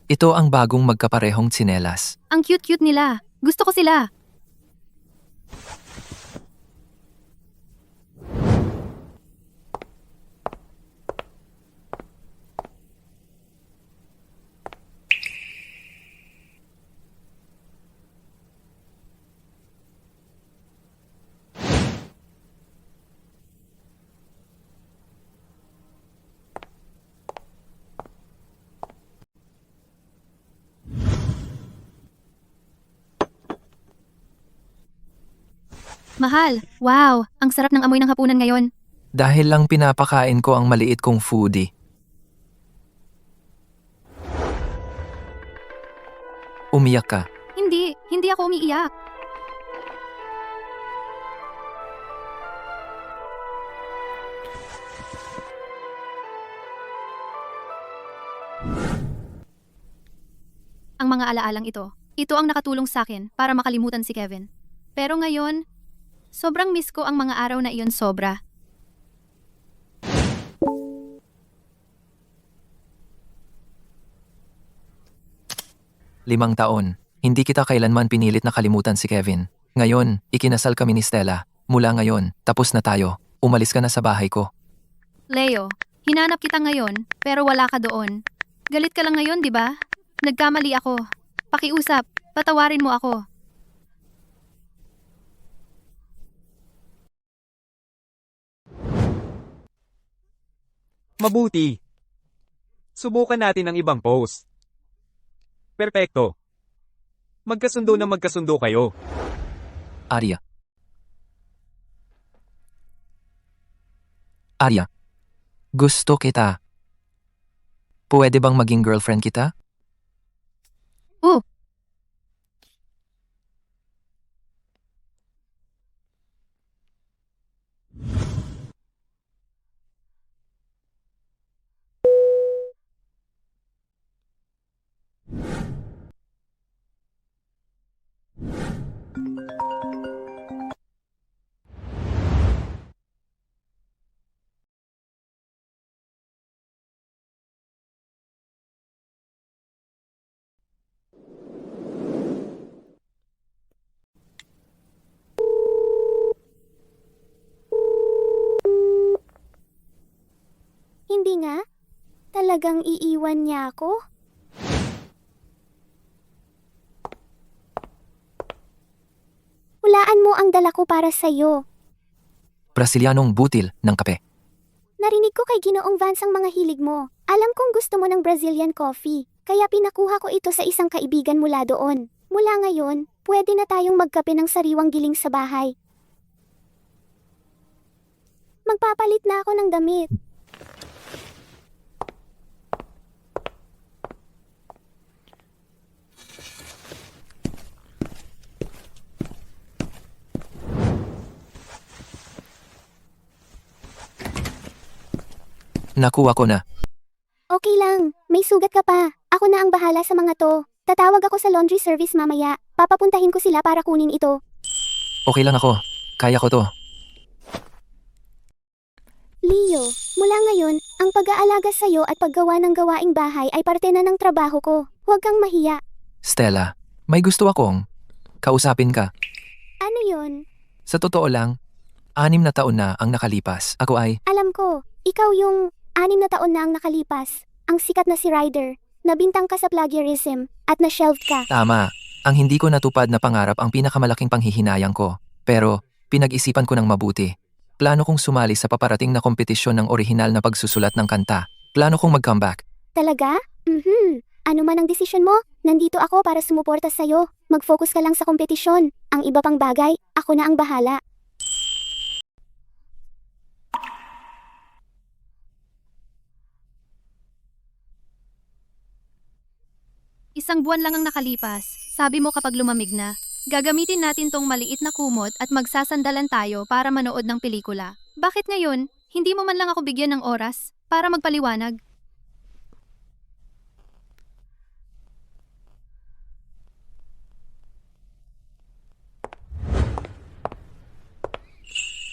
Ito ang bagong magkaparehong tsinelas. Ang cute-cute nila. Gusto ko sila. Mahal, wow, ang sarap ng amoy ng hapunan ngayon. Dahil lang pinapakain ko ang maliit kong foodie. Umiyak ka. Hindi ako umiiyak. Ang mga alaalang ito ang nakatulong sa akin para makalimutan si Kevin. Pero ngayon, sobrang miss ko ang mga araw na iyon sobra. Limang taon. Hindi kita kailanman pinilit na kalimutan si Kevin. Ngayon, ikinasal kami ni Stella. Mula ngayon, tapos na tayo. Umalis ka na sa bahay ko. Leo, hinanap kita ngayon, pero wala ka doon. Galit ka lang ngayon, di ba? Nagkamali ako. Pakiusap, patawarin mo ako. Mabuti. Subukan natin ang ibang pose. Perpekto. Magkasundo kayo. Arya. Arya. Gusto kita. Pwede bang maging girlfriend kita? Hindi nga. Talagang iiwan niya ako? Hulaan mo ang dala ko para sa'yo. Brasilyanong butil ng kape. Narinig ko kay Ginoong Vance ang mga hilig mo. Alam kong gusto mo ng Brazilian coffee, kaya pinakuha ko ito sa isang kaibigan mula doon. Mula ngayon, pwede na tayong magkape ng sariwang giling sa bahay. Magpapalit na ako ng damit. Nakuha ko na. Okay lang, may sugat ka pa. Ako na ang bahala sa mga to. Tatawag ako sa laundry service mamaya. Papapuntahin ko sila para kunin ito. Okay lang ako. Kaya ko to. Leo, mula ngayon, ang pag-aalaga sa'yo at paggawa ng gawaing bahay ay parte na ng trabaho ko. Huwag kang mahiya. Stella, may gusto akong kausapin ka. Ano yun? Sa totoo lang, 6 na taon na ang nakalipas. Ako ay, Alam ko, ikaw yung 6 na taon na ang nakalipas. Ang sikat na si Ryder. Nabintang ka sa plagiarism at na-shelved ka. tama. Ang hindi ko natupad na pangarap ang pinakamalaking panghihinayang ko. Pero, pinag-isipan ko ng mabuti. Plano kong sumali sa paparating na kompetisyon ng orihinal na pagsusulat ng kanta. Plano kong mag-comeback. Talaga? Ano man ang desisyon mo, nandito ako para sumuporta sa'yo. Mag-focus ka lang sa kompetisyon. Ang iba pang bagay, ako na ang bahala. Isang buwan lang ang nakalipas. Sabi mo kapag lumamig na, gagamitin natin tong maliit na kumot at magsasandalan tayo para manood ng pelikula. Bakit ngayon, hindi mo man lang ako bigyan ng oras para magpaliwanag?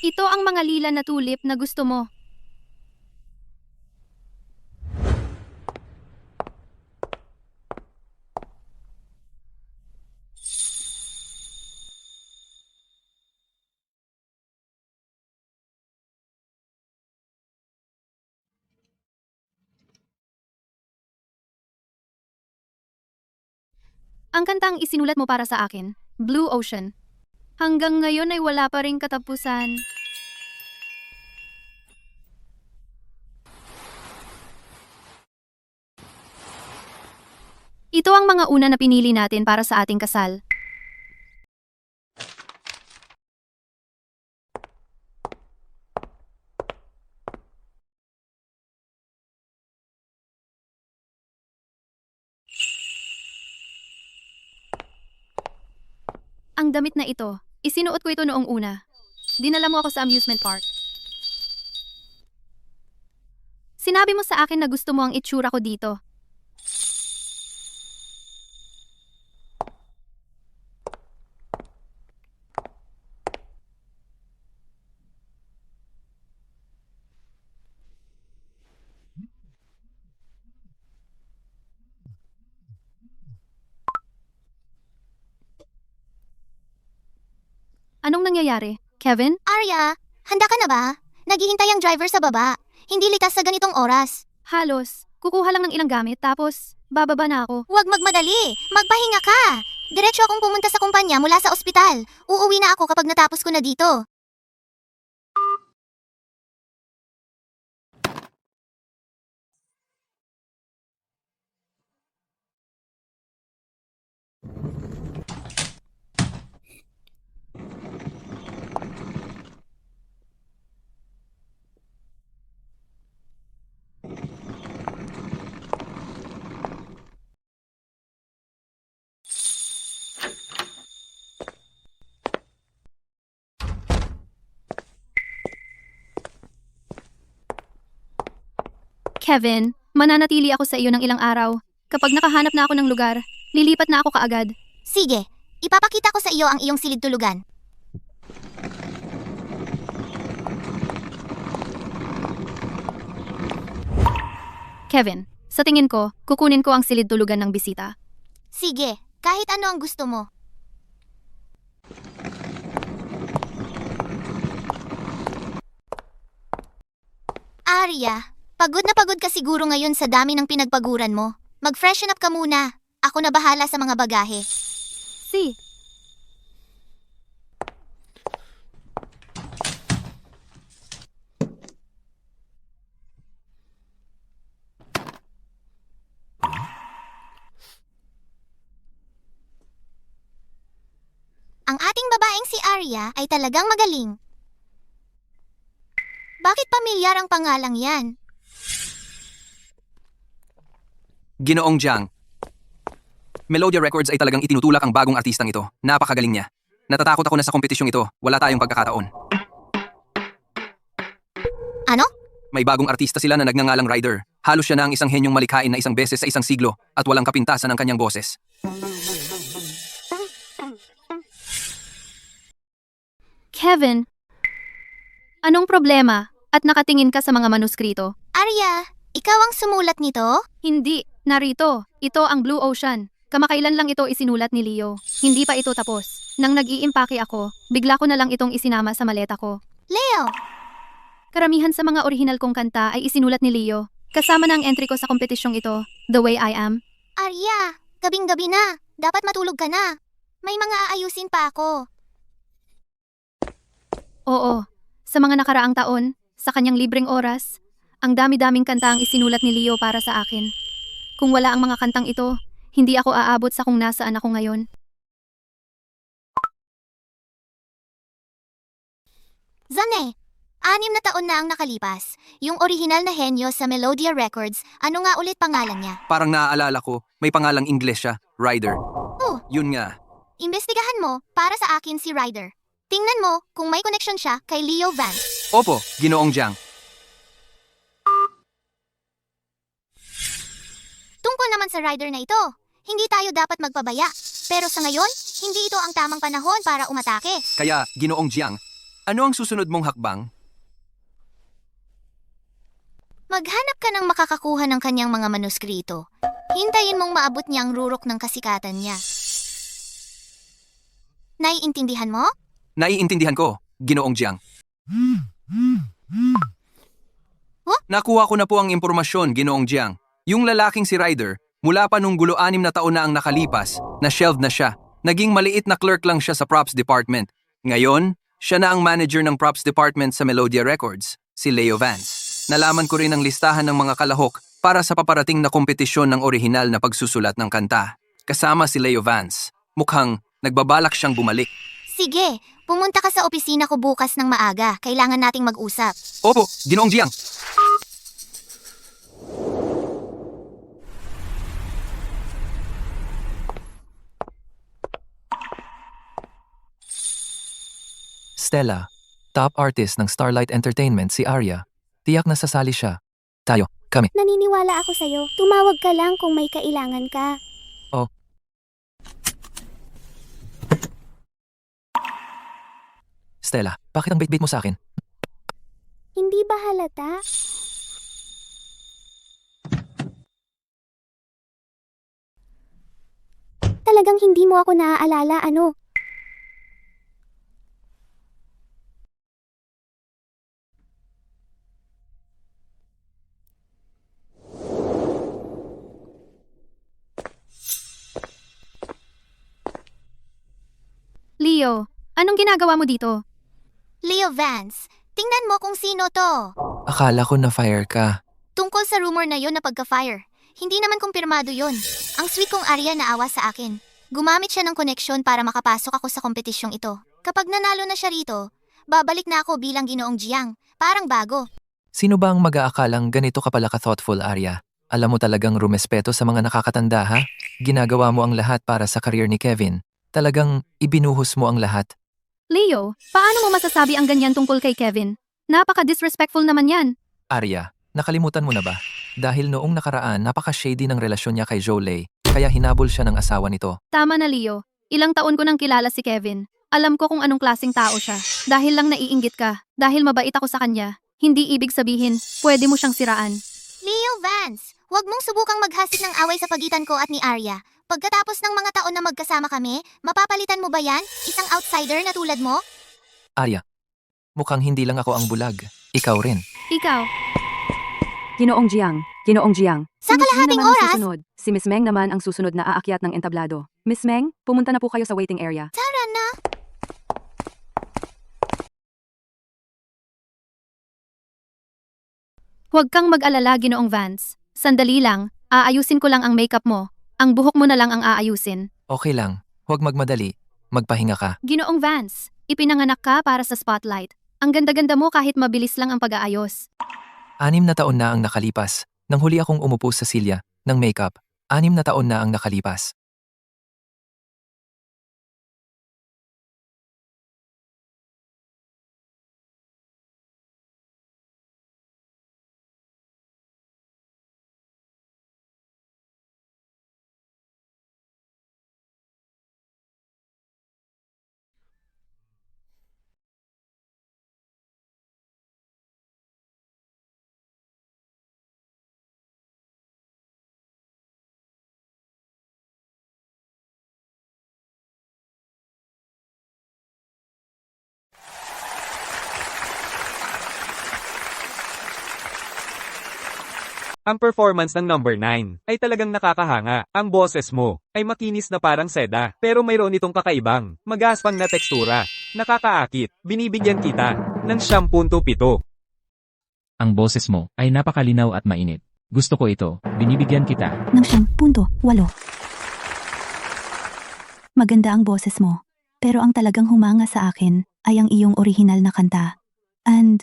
Ito ang mga lila na tulip na gusto mo. Ang kantang isinulat mo para sa akin, Blue Ocean. Hanggang ngayon ay wala pa ring katapusan. Ito ang mga una na pinili natin para sa ating kasal. Ang damit na ito, isinuot ko ito noong una. Dinala mo ako sa amusement park. Sinabi mo sa akin na gusto mo ang itsura ko dito. Anong nangyayari? Kevin? Arya, handa ka na ba? Naghihintay ang driver sa baba. Hindi likas sa ganitong oras. Halos. Kukuha lang ng ilang gamit tapos bababa na ako. Huwag magmadali. Magpahinga ka. Diretso akong pumunta sa kumpanya mula sa ospital. Uuwi na ako kapag natapos ko na dito. Kevin, mananatili ako sa iyo ng ilang araw. Kapag nakahanap na ako ng lugar, lilipat na ako kaagad. Sige, ipapakita ko sa iyo ang iyong silid tulugan. Kevin, sa tingin ko, kukunin ko ang silid tulugan ng bisita. Sige, kahit ano ang gusto mo. Arya, pagod na pagod ka siguro ngayon sa dami ng pinagpaguran mo. Mag-freshen up ka muna. Ako na bahala sa mga bagahe. Si, Ang ating babaeng si Arya ay talagang magaling. Bakit pamilyar ang pangalang yan? Ginoong Jiang. Melodia Records ay talagang itinutulak ang bagong artistang ito. Napakagaling niya. Natatakot ako na sa kompetisyong ito. Wala tayong pagkakataon. Ano? May bagong artista sila na nagngangalang Ryder. Halos siya na ang isang henyong malikhain na isang beses sa isang siglo at walang kapintasan ang kanyang boses. Kevin, anong problema at nakatingin ka sa mga manuskrito? Arya, ikaw ang sumulat nito? Hindi, narito. Ito ang Blue Ocean. Kamakailan lang ito isinulat ni Leo. Hindi pa ito tapos. Nang nag-iimpake ako, bigla ko na lang itong isinama sa maleta ko. Leo! Karamihan sa mga orihinal kong kanta ay isinulat ni Leo. Kasama na ang entry ko sa kompetisyong ito, The Way I Am. Arya, gabing-gabi na. Dapat matulog ka na. May mga aayusin pa ako. Oo, sa mga nakaraang taon, sa kanyang libreng oras, ang dami-daming kanta ang isinulat ni Leo para sa akin. Kung wala ang mga kantang ito, hindi ako aabot sa kung nasaan ako ngayon. Zane, 6 na taon na ang nakalipas. Yung orihinal na henyo sa Melodia Records, ano nga ulit pangalan niya? Parang naaalala ko, may pangalang Ingles siya, Ryder. Oh, Yun nga. imbestigahan mo para sa akin si Ryder. Tingnan mo kung may connection siya kay Leo Vance. Opo, Ginoong Jiang. Tungkol naman sa Ryder na ito, hindi tayo dapat magpabaya. Pero sa ngayon, hindi ito ang tamang panahon para umatake. Kaya, Ginoong Jiang, ano ang susunod mong hakbang? Maghanap ka ng makakakuha ng kanyang mga manuskrito. Hintayin mong maabot niya ang rurok ng kasikatan niya. Naiintindihan mo? Naiintindihan ko, Ginoong Jiang. Huh? Nakuha ko na po ang impormasyon, Ginoong Jiang. Yung lalaking si Ryder, mula pa nung 6 na taon na ang nakalipas, na-shelved na siya. Naging maliit na clerk lang siya sa props department. Ngayon, siya na ang manager ng props department sa Melodia Records, si Leo Vance. Nalaman ko rin ang listahan ng mga kalahok para sa paparating na kompetisyon ng orihinal na pagsusulat ng kanta. Kasama si Leo Vance. Mukhang nagbabalak siyang bumalik. Sige, pumunta ka sa opisina ko bukas ng maaga. Kailangan nating mag-usap. Opo, Ginoong Jiang. Stella, top artist ng Starlight Entertainment si Arya. Tiyak na sasali siya. Tayo, kami. Naniniwala ako sa'yo. Tumawag ka lang kung may kailangan ka. Stella, bakit ang bait-bait mo sa akin? Hindi ba halata? Talagang hindi mo ako naaalala, ano? Leo, anong ginagawa mo dito? Leo Vance, tingnan mo kung sino to. Akala ko na fire ka. Tungkol sa rumor na yon na pagka-fire. Hindi naman kumpirmado yon. Ang sweet kong Arya naawa sa akin. Gumamit siya ng koneksyon para makapasok ako sa kompetisyong ito. Kapag nanalo na siya rito, babalik na ako bilang Ginoong Jiang. Parang bago. Sino ba ang mag-aakalang ganito ka pala ka-thoughtful, Arya? Alam mo talagang rumespeto sa mga nakakatanda, ha? Ginagawa mo ang lahat para sa career ni Kevin. Talagang ibinuhos mo ang lahat. Leo, paano mo masasabi ang ganyan tungkol kay Kevin? Napaka-disrespectful naman yan. Arya, nakalimutan mo na ba? Dahil noong nakaraan napaka-shady ng relasyon niya kay Jolie, kaya hinabol siya ng asawa nito. Tama na, Leo. Ilang taon ko nang kilala si Kevin. Alam ko kung anong klaseng tao siya. Dahil lang naiinggit ka, dahil mabait ako sa kanya, hindi ibig sabihin, pwede mo siyang siraan. Leo Vance, huwag mong subukang maghasik ng away sa pagitan ko at ni Arya. Pagkatapos ng mga taon na magkasama kami, mapapalitan mo ba yan? Isang outsider na tulad mo? Arya, mukhang hindi lang ako ang bulag. Ikaw rin. Ikaw, Ginoong Jiang, Ginoong Jiang. Sa Si Miss Yu kalahating naman ang oras? susunod. Si Miss Meng naman ang susunod na aakyat ng entablado. Miss Meng, pumunta na po kayo sa waiting area. Tara na! huwag kang mag-alala, Ginoong Vance. Sandali lang, aayusin ko lang ang makeup mo. Ang buhok mo na lang ang aayusin. Okay lang. Huwag magmadali. Magpahinga ka. Ginoong Vance, ipinanganak ka para sa spotlight. Ang ganda-ganda mo kahit mabilis lang ang pag-aayos. 6 na taon na ang nakalipas. Nang huli akong umupo sa silya ng makeup. 6 na taon na ang nakalipas. Ang performance ng number 9 ay talagang nakakahanga. Ang boses mo ay makinis na parang seda, pero mayroon itong kakaibang, magaspang na tekstura. Nakakaakit. Binibigyan kita ng 10.7. Ang boses mo ay napakalinaw at mainit. Gusto ko ito. Binibigyan kita. Ng 10.8. Maganda ang boses mo, pero ang talagang humanga sa akin ay ang iyong orihinal na kanta. And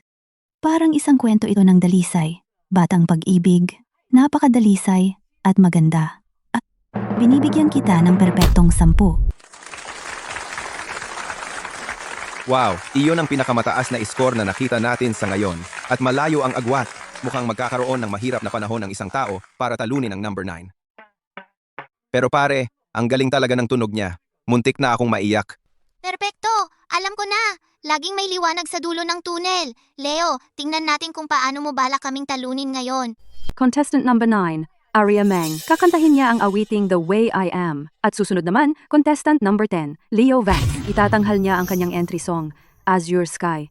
parang isang kwento ito ng dalisay, batang pag-ibig, napakadalisay at maganda. At binibigyan kita ng perpektong 10. Wow, iyon ang pinakamataas na score na nakita natin sa ngayon. At malayo ang agwat. Mukhang magkakaroon ng mahirap na panahon ng isang tao para talunin ang number 9. Pero pare, ang galing talaga ng tunog niya. Muntik na akong maiyak. Perpekto! Alam ko na! Laging may liwanag sa dulo ng tunnel. Leo, tingnan natin kung paano mo balak kaming talunin ngayon. Contestant number 9, Arya Meng. Kakantahin niya ang awiting The Way I Am. At susunod naman, contestant number 10, Leo Vance. Itatanghal niya ang kanyang entry song, Azure Sky.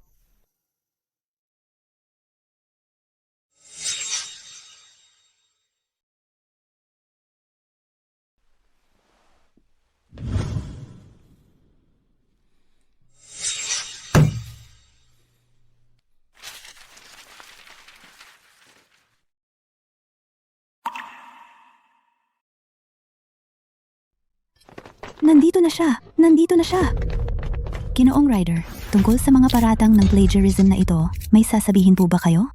Nandito na siya! Nandito na siya! Ginoong Ryder, tungkol sa mga paratang ng plagiarism na ito, may sasabihin po ba kayo?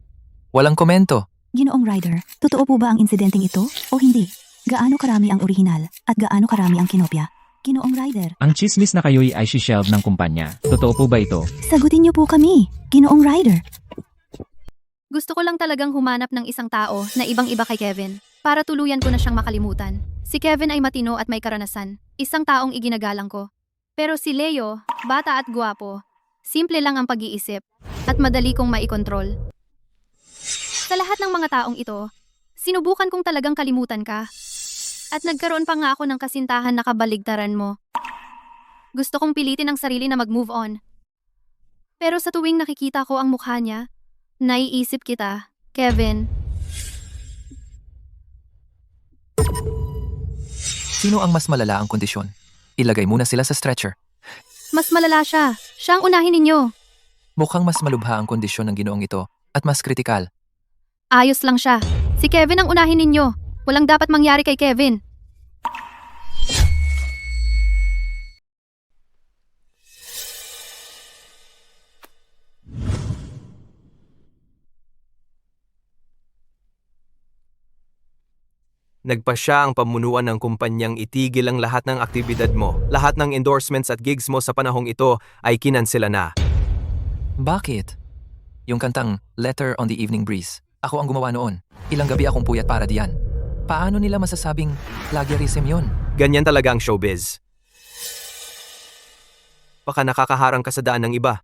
Walang komento. Ginoong Ryder, totoo po ba ang insidenteng ito o hindi? Gaano karami ang orihinal at gaano karami ang kinopya? Ginoong Ryder, Ang chismis na kayo'y ay si-shelve ng kumpanya. Totoo po ba ito? sagutin niyo po kami! Ginoong Ryder! Gusto ko lang talagang humanap ng isang tao na ibang-iba kay Kevin para tuluyan ko na siyang makalimutan. Si Kevin ay matino at may karanasan. Isang taong iginagalang ko. Pero si Leo, bata at gwapo. Simple lang ang pag-iisip at madali kong maikontrol. Sa lahat ng mga taong ito, sinubukan kong talagang kalimutan ka. At nagkaroon pa nga ako ng kasintahan na kabaligtaran mo. Gusto kong pilitin ang sarili na mag-move on. Pero sa tuwing nakikita ko ang mukha niya, naiisip kita, Kevin. Sino ang mas malala ang kondisyon? Ilagay muna sila sa stretcher. Mas malala siya. Siya ang unahin ninyo. Mukhang mas malubha ang kondisyon ng ginoong ito at mas kritikal. Ayos lang siya. Si Kevin ang unahin ninyo. Walang dapat mangyari kay Kevin. Nagpasya ang pamunuan ng kumpanyang itigil ang lahat ng aktibidad mo. Lahat ng endorsements at gigs mo sa panahong ito ay kinansela na. Bakit? Yung kantang Letter on the Evening Breeze. Ako ang gumawa noon. Ilang gabi akong puyat para diyan. Paano nila masasabing plagiarism yon? Ganyan talaga ang showbiz. Baka nakakaharang ka sa daan ng iba.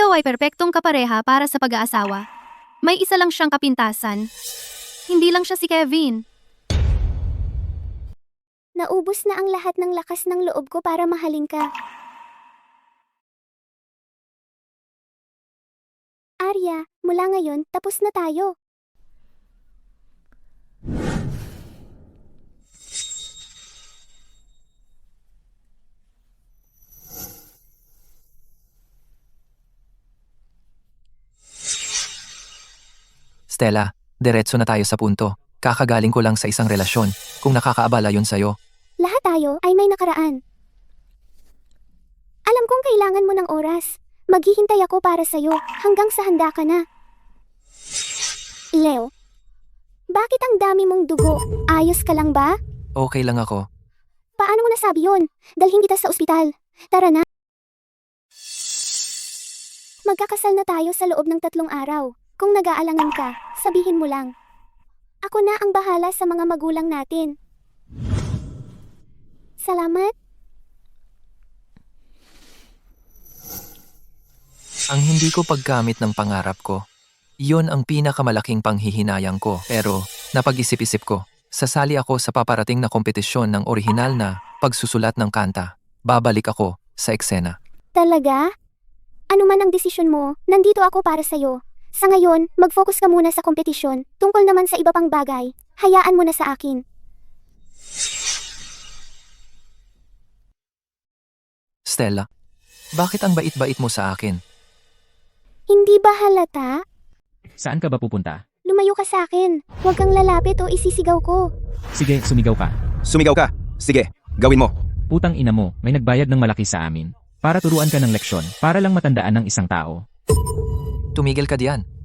Leo ay perpektong kapareha para sa pag-aasawa. May isa lang siyang kapintasan. Hindi lang siya si Kevin. Naubos na ang lahat ng lakas ng loob ko para mahalin ka. Arya, mula ngayon, tapos na tayo. Stella, diretso na tayo sa punto. Kakagaling ko lang sa isang relasyon. Kung nakakaabala yun sa'yo. Lahat tayo ay may nakaraan. Alam kong kailangan mo ng oras. Maghihintay ako para sa'yo hanggang sa handa ka na. Leo, bakit ang dami mong dugo? Ayos ka lang ba? Okay lang ako. Paano mo nasabi yun? Dalhin kita sa ospital. Tara na. Magkakasal na tayo sa loob ng 3 araw. Kung nag-aalangan ka, sabihin mo lang. Ako na ang bahala sa mga magulang natin. Salamat. Ang hindi ko paggamit ng pangarap ko. Yun ang pinakamalaking panghihinayang ko. Pero napag-isip-isip ko, sasali ako sa paparating na kompetisyon ng orihinal na pagsusulat ng kanta. Babalik ako sa eksena. Talaga? Ano man ang desisyon mo, nandito ako para sa'yo. Sa ngayon, mag-focus ka muna sa kompetisyon. Tungkol naman sa iba pang bagay, hayaan mo na sa akin. Stella, bakit ang bait-bait mo sa akin? Hindi ba halata? Saan ka ba pupunta? Lumayo ka sa akin. Huwag kang lalapit o isisigaw ko. Sige, sumigaw ka. Sumigaw ka. Sige, gawin mo. Putang ina mo, may nagbayad ng malaki sa amin. Para turuan ka ng leksyon, para lang matandaan ng isang tao. Tumigil ka diyan.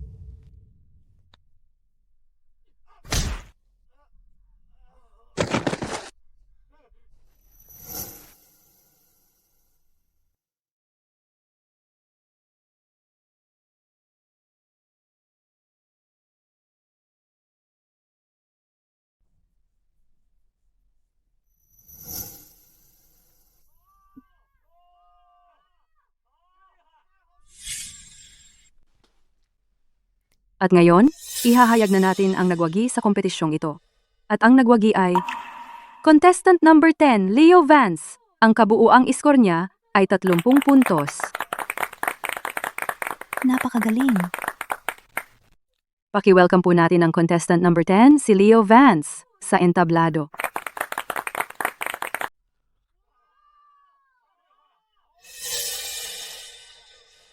At ngayon, ihahayag na natin ang nagwagi sa kompetisyong ito. At ang nagwagi ay Contestant number 10, Leo Vance. Ang kabuuang iskor niya ay 30 puntos. Napakagaling. Paki-welcome po natin ang contestant number 10, si Leo Vance, sa entablado.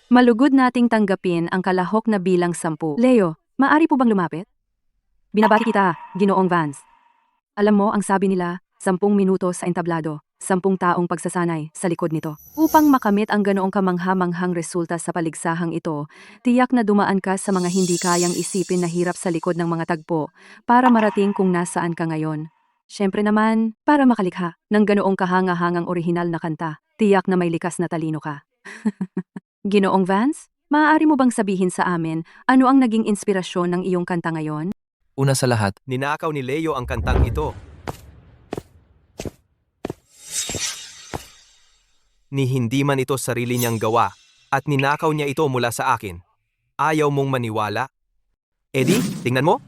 Malugod nating tanggapin ang kalahok na bilang 10. Leo, maaari po bang lumapit? Binabati kita, Ginoong Vance. Alam mo, ang sabi nila, 10 minuto sa entablado, 10 taong pagsasanay sa likod nito. Upang makamit ang ganoong kamangha-manghang resulta sa paligsahang ito, tiyak na dumaan ka sa mga hindi kayang isipin na hirap sa likod ng mga tagpo para marating kung nasaan ka ngayon. Siyempre naman, para makalikha ng ganoong kahanga-hangang orihinal na kanta, tiyak na may likas na talino ka. Ginoong Vance, maaari mo bang sabihin sa amin ano ang naging inspirasyon ng iyong kanta ngayon? Una sa lahat, Ninakaw ni Leo ang kantang ito. Ni hindi man ito sarili niyang gawa at ninakaw niya ito mula sa akin. Ayaw mong maniwala? Eddie, tingnan mo.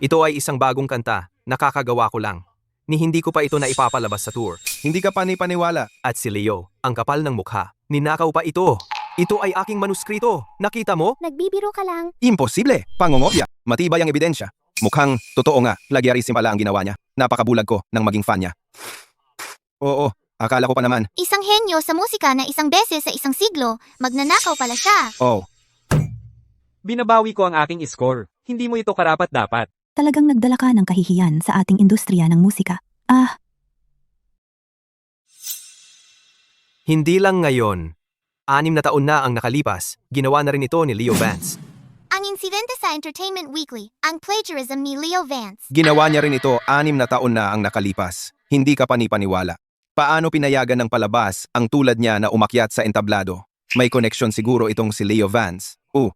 Ito ay isang bagong kanta, nakakagawa ko lang. Ni hindi ko pa ito na ipapalabas sa tour. Hindi ka panipaniwala. At si Leo, ang kapal ng mukha, ninakaw pa ito. Ito ay aking manuskrito. Nakita mo? Nagbibiro ka lang. Imposible! Pangongopya! Matibay ang ebidensya. Mukhang totoo nga, lagyarisim pala ang ginawa niya. Napakabulag ko nang maging fan niya. Oo, akala ko pa naman. Isang henyo sa musika na isang beses sa isang siglo, magnanakaw pala siya. Oh, Binabawi ko ang aking score. Hindi mo ito karapat-dapat. Talagang nagdala ka ng kahihiyan sa ating industriya ng musika. Hindi lang ngayon. 6 na taon na ang nakalipas, ginawa na rin ito ni Leo Vance. Ang insidente sa Entertainment Weekly, ang plagiarism ni Leo Vance. ginawa niya rin ito 6 na taon na ang nakalipas. Hindi ka panipaniwala. Paano pinayagan ng palabas ang tulad niya na umakyat sa entablado? May koneksyon siguro itong si Leo Vance. 2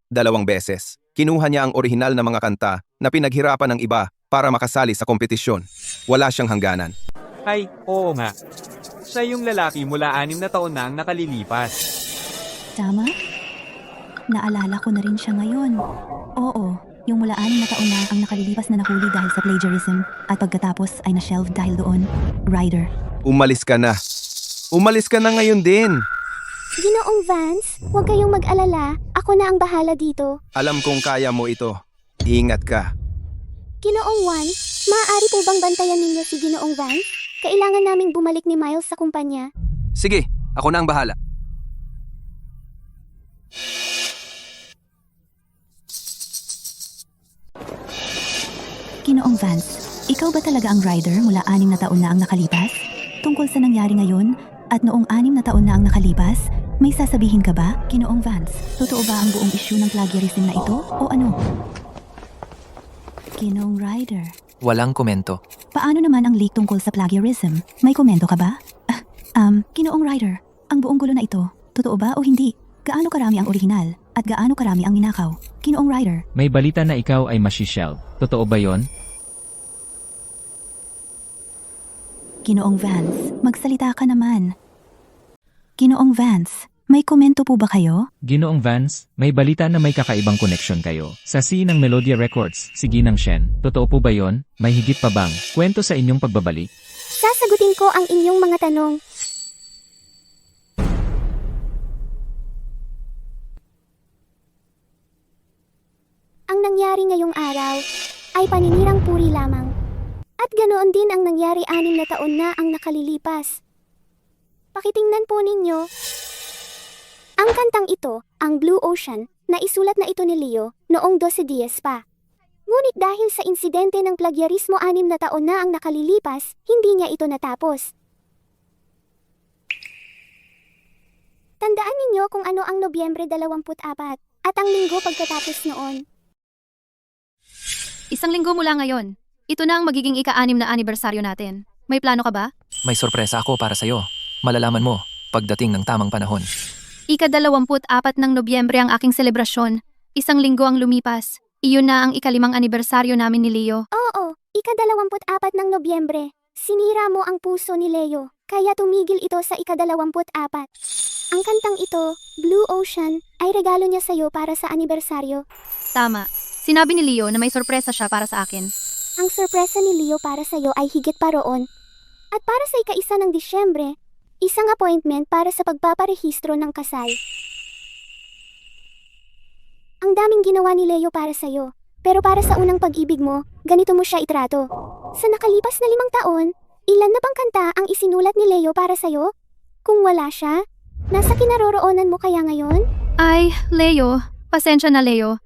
beses. Kinuha niya ang orihinal na mga kanta na pinaghirapan ng iba para makasali sa kompetisyon. Wala siyang hangganan. Ay, oo nga. Siya yung lalaki mula 6 na taon na ang nakalilipas. Tama? Naalala ko na rin siya ngayon. Oo, yung mula 6 na taon na ang nakalilipas na nahuli dahil sa plagiarism at pagkatapos ay na-shelved dahil doon. Ryder. Umalis ka na. Umalis ka na ngayon din. Ginoong Vance, huwag kayong mag-alala. Ako na ang bahala dito. Alam kong kaya mo ito. Ingat ka. Ginoong Juan, maaari po bang bantayan ninyo si Ginoong Vance? Kailangan naming bumalik ni Miles sa kumpanya. Sige, ako na ang bahala. Ginoong Vance, ikaw ba talaga ang rider mula 6 na taon na ang nakalipas? Tungkol sa nangyari ngayon at noong 6 na taon na ang nakalipas, may sasabihin ka ba, Ginoong Vance? Totoo ba ang buong issue ng plagiarism na ito o ano? Ginoong Ryder, walang komento. paano naman ang leak tungkol sa plagiarism? May komento ka ba? Ginoong Ryder, ang buong gulo na ito, totoo ba o hindi? Gaano karami ang orihinal at gaano karami ang ninakaw? Ginoong Ryder, May balita na ikaw ay masishelve. Totoo ba yon? Ginoong Vance, magsalita ka naman. Ginoong Vance, May komento po ba kayo? Ginoong Vance, may balita na may kakaibang koneksyon kayo. Sa scene ng Melodia Records, si Ginang Shen. Totoo po ba yon? May higit pa bang kwento sa inyong pagbabalik? Sasagutin ko ang inyong mga tanong. Ang nangyari ngayong araw ay paninirang puri lamang. At ganoon din ang nangyari 6 na taon na ang nakalilipas. Pakitingnan po ninyo. Ang kantang ito, ang Blue Ocean, na isulat na ito ni Leo noong 12 Dias pa. Ngunit dahil sa insidente ng plagyarismo 6 na taon na ang nakalilipas, hindi niya ito natapos. Tandaan ninyo kung ano ang Nobyembre 24 at ang linggo pagkatapos noon. Isang linggo mula ngayon. Ito na ang magiging ika-6 na anibersaryo natin. May plano ka ba? May sorpresa ako para sa'yo. Malalaman mo, pagdating ng tamang panahon. Ika-24 ng Nobyembre ang aking selebrasyon. Isang linggo ang lumipas. Iyon na ang ika-5 anibersaryo namin ni Leo. Oo, ika-24 ng Nobyembre. Sinira mo ang puso ni Leo, kaya tumigil ito sa ika-24. Ang kantang ito, Blue Ocean, ay regalo niya sa'yo para sa anibersaryo. Tama. Sinabi ni Leo na may sorpresa siya para sa akin. Ang sorpresa ni Leo para sa'yo ay higit pa roon. At para sa ika-1 ng Disyembre, isang appointment para sa pagpaparehistro ng kasal. Ang daming ginawa ni Leo para sa'yo, pero para sa unang pag-ibig mo, ganito mo siya itrato. Sa nakalipas na 5 taon, ilan na bang kanta ang isinulat ni Leo para sa'yo? Kung wala siya, nasa kinaroroonan mo kaya ngayon? Ay, Leo. Pasensya na, Leo.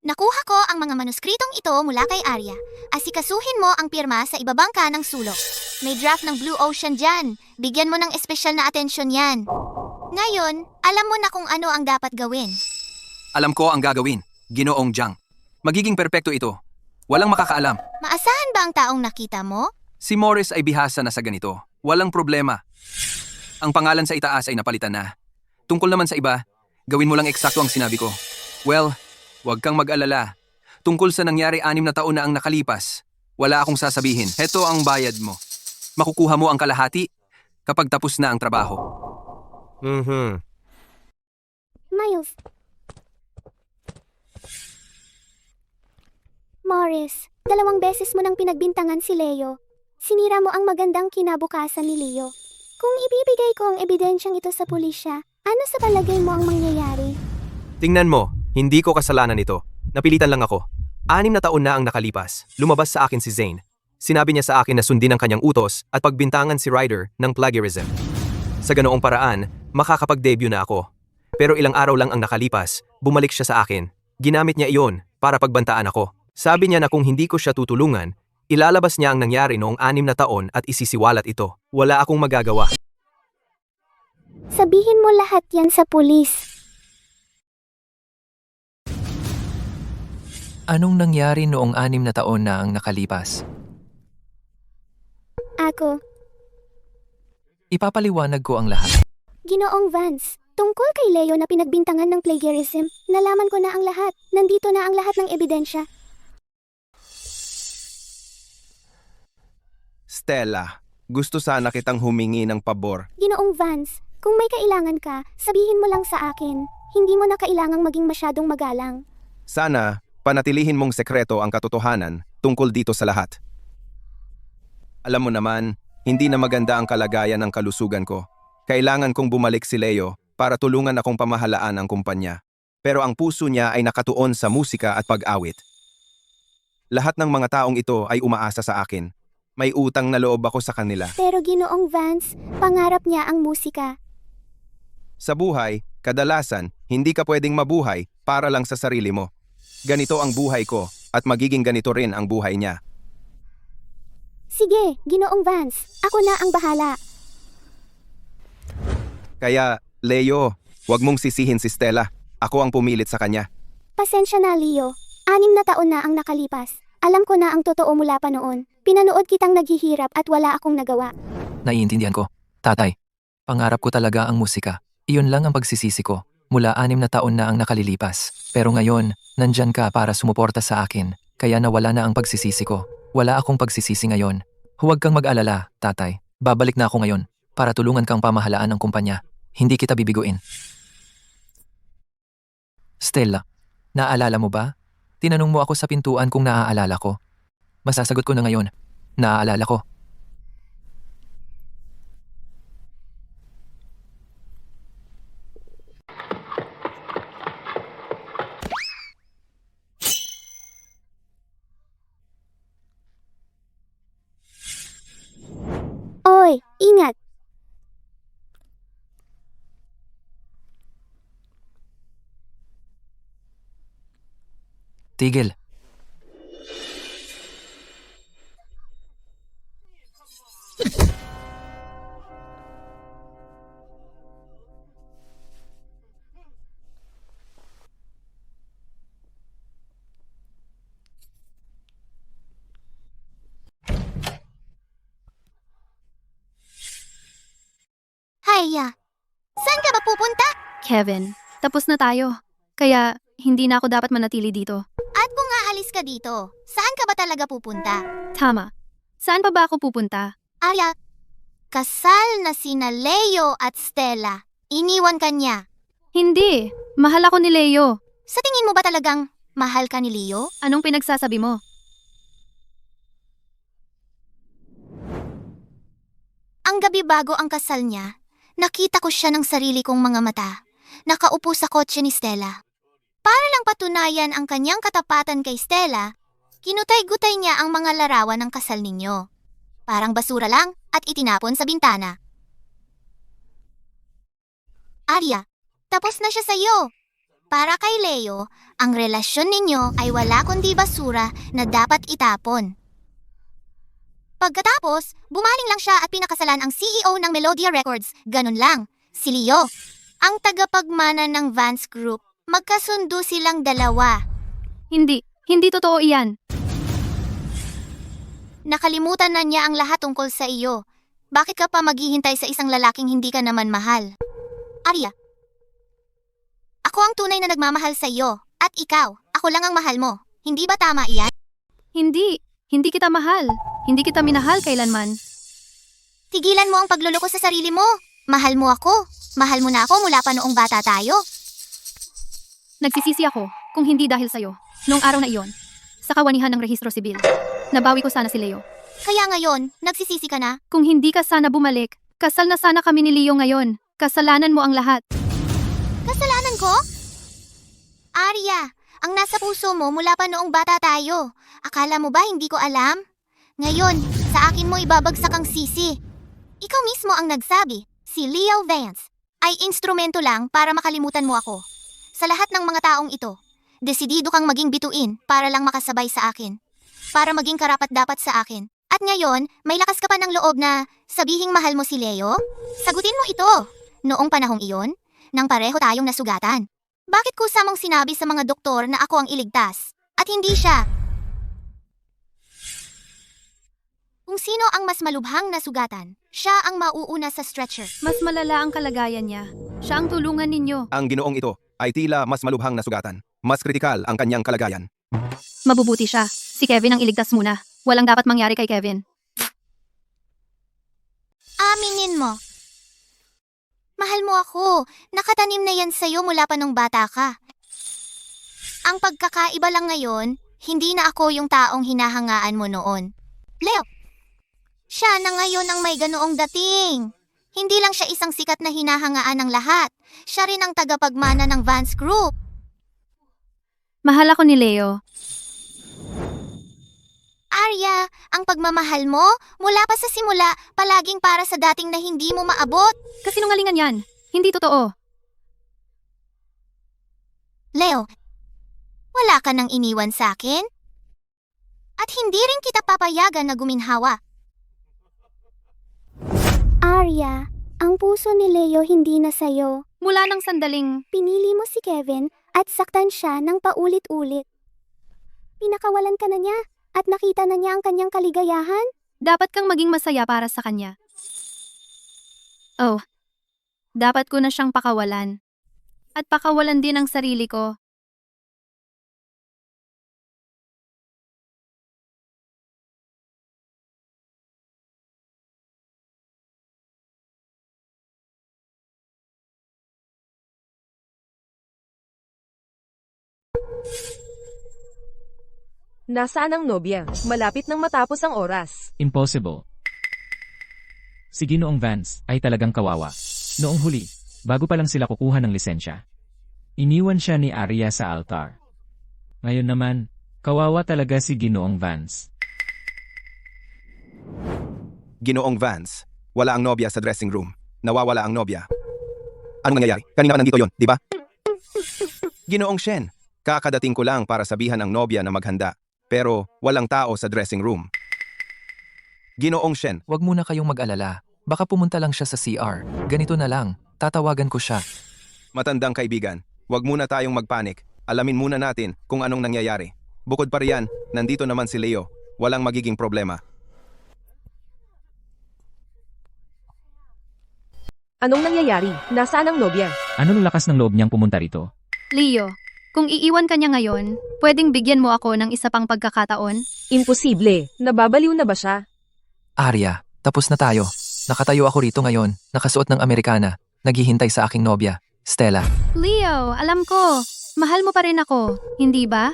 Nakuha ko ang mga manuskritong ito mula kay Arya. Asikasuhin mo ang pirma sa ibabangka ng sulok. May draft ng Blue Ocean dyan. Bigyan mo ng espesyal na atensyon yan. Ngayon, alam mo na kung ano ang dapat gawin. Alam ko ang gagawin, Ginoong Jiang. Magiging perpekto ito. Walang makakaalam. Maasahan ba ang taong nakita mo? Si Morris ay bihasa na sa ganito. Walang problema. Ang pangalan sa itaas ay napalitan na. Tungkol naman sa iba, gawin mo lang eksakto ang sinabi ko. Well, huwag kang mag-alala. Tungkol sa nangyari 6 na taon na ang nakalipas, wala akong sasabihin. Heto ang bayad mo. Makukuha mo ang kalahati kapag tapos na ang trabaho. Miles. Morris, 2 beses mo nang pinagbintangan si Leo. Sinira mo ang magandang kinabukasan ni Leo. Kung ibibigay ko ang ebidensyang ito sa pulisya, ano sa palagay mo ang mangyayari? Tingnan mo, hindi ko kasalanan ito. Napilitan lang ako. 6 na taon na ang nakalipas. Lumabas sa akin si Zane. Sinabi niya sa akin na sundin ang kanyang utos at pagbintangan si Ryder ng plagiarism. Sa ganoong paraan, makakapag-debut na ako. Pero ilang araw lang ang nakalipas, bumalik siya sa akin. Ginamit niya iyon para pagbantaan ako. Sabi niya na kung hindi ko siya tutulungan, ilalabas niya ang nangyari noong 6 na taon at isisiwalat ito. Wala akong magagawa. Sabihin mo lahat yan sa pulis. Anong nangyari noong 6 na taon na ang nakalipas? Ako, Ipapaliwanag ko ang lahat. Ginoong Vance, tungkol kay Leo na pinagbintangan ng plagiarism, nalaman ko na ang lahat. Nandito na ang lahat ng ebidensya. Stella, gusto sana kitang humingi ng pabor. Ginoong Vance, kung may kailangan ka, sabihin mo lang sa akin. Hindi mo na kailangang maging masyadong magalang. Sana, panatilihin mong sekreto ang katotohanan tungkol dito sa lahat. Alam mo naman, hindi na maganda ang kalagayan ng kalusugan ko. Kailangan kong bumalik si Leo para tulungan akong pamahalaan ang kumpanya. Pero ang puso niya ay nakatuon sa musika at pag-awit. Lahat ng mga taong ito ay umaasa sa akin. May utang na loob ako sa kanila. Pero Ginoong Vance, pangarap niya ang musika. Sa buhay, kadalasan, hindi ka pwedeng mabuhay para lang sa sarili mo. Ganito ang buhay ko at magiging ganito rin ang buhay niya. Sige, Ginoong Vance, ako na ang bahala. Kaya, Leo, huwag mong sisihin si Stella. Ako ang pumilit sa kanya. Pasensya na, Leo. 6 na taon na ang nakalipas. Alam ko na ang totoo mula pa noon. Pinanood kitang naghihirap at wala akong nagawa. Naiintindihan ko. Tatay, pangarap ko talaga ang musika. Iyon lang ang pagsisisi ko. Mula 6 na taon na ang nakalilipas. Pero ngayon, nandyan ka para sumuporta sa akin. Kaya nawala na ang pagsisisi ko. Wala akong pagsisisi ngayon. Huwag kang mag-alala, tatay. Babalik na ako ngayon para tulungan kang pamahalaan ng kumpanya. Hindi kita bibiguin. Stella, naaalala mo ba? Tinanong mo ako sa pintuan kung naaalala ko. Masasagot ko na ngayon. Naaalala ko. Oy, ingat! Tigil. Haya, saan ka ba pupunta? Kevin, tapos na tayo. Kaya hindi na ako dapat manatili dito. At kung aalis ka dito, saan ka ba talaga pupunta? Tama. Saan pa ba ako pupunta? Arya, kasal na sina Leo at Stella. Iniwan ka niya. Hindi. Mahal ako ni Leo. Sa tingin mo ba talagang mahal ka ni Leo? Anong pinagsasabi mo? Ang gabi bago ang kasal niya, nakita ko siya ng sarili kong mga mata. Nakaupo sa kotse ni Stella. Para lang patunayan ang kanyang katapatan kay Stella, kinutay-gutay niya ang mga larawan ng kasal ninyo. Parang basura lang at itinapon sa bintana. Arya, tapos na siya sa'yo. Para kay Leo, ang relasyon ninyo ay wala kundi basura na dapat itapon. Pagkatapos, bumaling lang siya at pinakasalan ang CEO ng Melodia Records. Ganun lang. Si Leo, ang tagapagmana ng Vance Group. Magkasundo silang dalawa. Hindi. Hindi totoo iyan. Nakalimutan na niya ang lahat tungkol sa iyo. Bakit ka pa maghihintay sa isang lalaking hindi ka naman mahal? Arya, ako ang tunay na nagmamahal sa iyo. At ikaw, ako lang ang mahal mo. Hindi ba tama iyan? Hindi. Hindi kita mahal. Hindi kita minahal kailanman. Tigilan mo ang pagluloko sa sarili mo. Mahal mo ako. Mahal mo na ako mula pa noong bata tayo. Nagsisisi ako kung hindi dahil sa'yo. Noong araw na iyon, sa kawanihan ng rehistro sibil, nabawi ko sana si Leo. Kaya ngayon, nagsisisi ka na? Kung hindi ka sana bumalik, kasal na sana kami ni Leo ngayon. Kasalanan mo ang lahat. Kasalanan ko? Arya, ang nasa puso mo mula pa noong bata tayo. Akala mo ba hindi ko alam? Ngayon, sa akin mo ibabagsak ang sisi. Ikaw mismo ang nagsabi, si Leo Vance, ay instrumento lang para makalimutan mo ako. Sa lahat ng mga taong ito, desidido kang maging bituin para lang makasabay sa akin. Para maging karapat-dapat sa akin. At ngayon, may lakas ka pa ng loob na sabihing mahal mo si Leo? Sagutin mo ito. Noong panahong iyon, nang pareho tayong nasugatan. Bakit kusa mong sinabi sa mga doktor na ako ang iligtas? At hindi siya? Kung sino ang mas malubhang nasugatan, siya ang mauuna sa stretcher. Mas malala ang kalagayan niya. Siya ang tulungan ninyo. Ang ginoong ito ay tila mas malubhang na sugatan. Mas kritikal ang kanyang kalagayan. Mabubuti siya. Si Kevin ang iligtas muna. Walang dapat mangyari kay Kevin. Aminin mo. Mahal mo ako. Nakatanim na yan sa'yo mula pa nung bata ka. Ang pagkakaiba lang ngayon, hindi na ako yung taong hinahangaan mo noon. Leo, siya na ngayon ang may ganoong dating. Hindi lang siya isang sikat na hinahangaan ng lahat. Siya rin ang tagapagmana ng Vance Group. Mahal ako ni Leo. Arya, ang pagmamahal mo, mula pa sa simula, palaging para sa dating na hindi mo maabot. Kasinungalingan yan. Hindi totoo. Leo, wala ka nang iniwan sa akin? At hindi rin kita papayagan na guminhawa. Arya, ang puso ni Leo hindi na sayo. Mula ng sandaling, Pinili mo si Kevin at saktan siya ng paulit-ulit. Pinakawalan ka na niya at nakita na niya ang kanyang kaligayahan. dapat kang maging masaya para sa kanya. Oh, dapat ko na siyang pakawalan. At pakawalan din ang sarili ko. Nasaan ang nobya? Malapit nang matapos ang oras. Impossible. Si Ginoong Vance ay talagang kawawa. Noong huli, bago pa lang sila kukuha ng lisensya, iniwan siya ni Arya sa altar. Ngayon naman, kawawa talaga si Ginoong Vance. Ginoong Vance, wala ang nobya sa dressing room. Nawawala ang nobya. Anong nangyayari? Kanina pa nandito yon, di ba? Ginoong Shen, kakadating ko lang para sabihan ang nobya na maghanda. Pero walang tao sa dressing room. Ginoong Shen, Huwag muna kayong mag-alala. Baka pumunta lang siya sa CR. Ganito na lang, tatawagan ko siya. matandang kaibigan, huwag muna tayong magpanik. Alamin muna natin kung anong nangyayari. Bukod pa riyan, nandito naman si Leo. Walang magiging problema. Anong nangyayari? Nasaan ang nobya? Anong lakas ng loob niyang pumunta rito? Leo, kung iiwan ka niya ngayon, pwedeng bigyan mo ako ng isa pang pagkakataon? Imposible. Nababaliw na ba siya? Arya, tapos na tayo. Nakatayo ako rito ngayon, nakasuot ng Amerikana. Naghihintay sa aking nobya, Stella. Leo, alam ko. Mahal mo pa rin ako, hindi ba?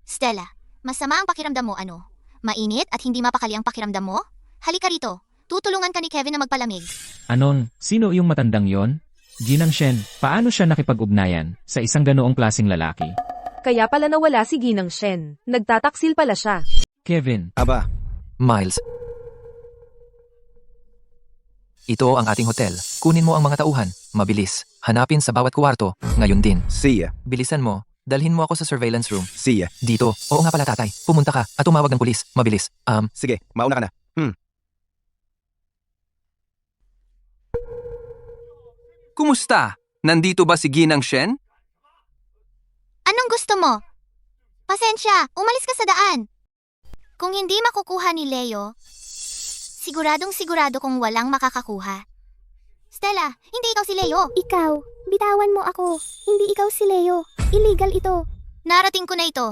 Stella, masama ang pakiramdam mo ano? Mainit at hindi mapakali ang pakiramdam mo? Halika rito. Tutulungan ka ni Kevin na magpalamig. Anon, sino yung matandang yon? Ginang Shen, paano siya nakipag-ugnayan sa isang ganoong klaseng lalaki? Kaya pala nawala si Ginang Shen. Nagtataksil pala siya. Kevin, Aba, Miles. Ito ang ating hotel. Kunin mo ang mga tauhan. Mabilis. Hanapin sa bawat kwarto. Ngayon din. siya, Bilisan mo. Dalhin mo ako sa surveillance room. siya. Dito. Oo nga pala tatay. Pumunta ka at tumawag ng pulis. Mabilis. Sige, mauna ka na. Kumusta? Nandito ba si Ginang Shen? Anong gusto mo? Pasensya, umalis ka sa daan. Kung hindi makukuha ni Leo, siguradong sigurado kung walang makakakuha. Stella, hindi ikaw si Leo. Ikaw, bitawan mo ako. Hindi ikaw si Leo. Illegal ito. Narating ko na ito.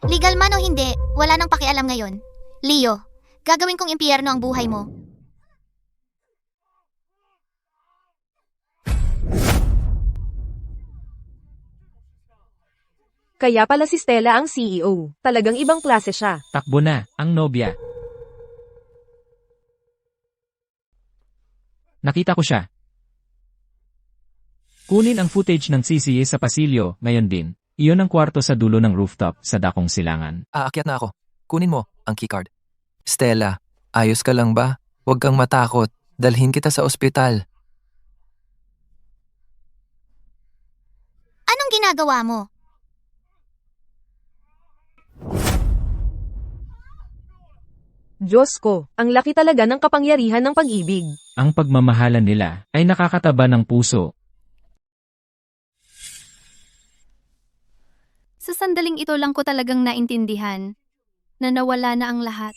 Legal man o hindi, wala nang pakialam ngayon. Leo, gagawin kong impyerno ang buhay mo. Kaya pala si Stella ang CEO. Talagang ibang klase siya. takbo na, ang nobya. Nakita ko siya. Kunin ang footage ng CCA sa pasilyo, ngayon din. Iyon ang kwarto sa dulo ng rooftop sa Dakong Silangan. Aakyat na ako. Kunin mo ang keycard. Stella, ayos ka lang ba? Huwag kang matakot. Dalhin kita sa ospital. Anong ginagawa mo? Diyos ko, ang laki talaga ng kapangyarihan ng pag-ibig. Ang pagmamahalan nila ay nakakataba ng puso. Sa sandaling ito lang ko talagang naintindihan na nawala na ang lahat.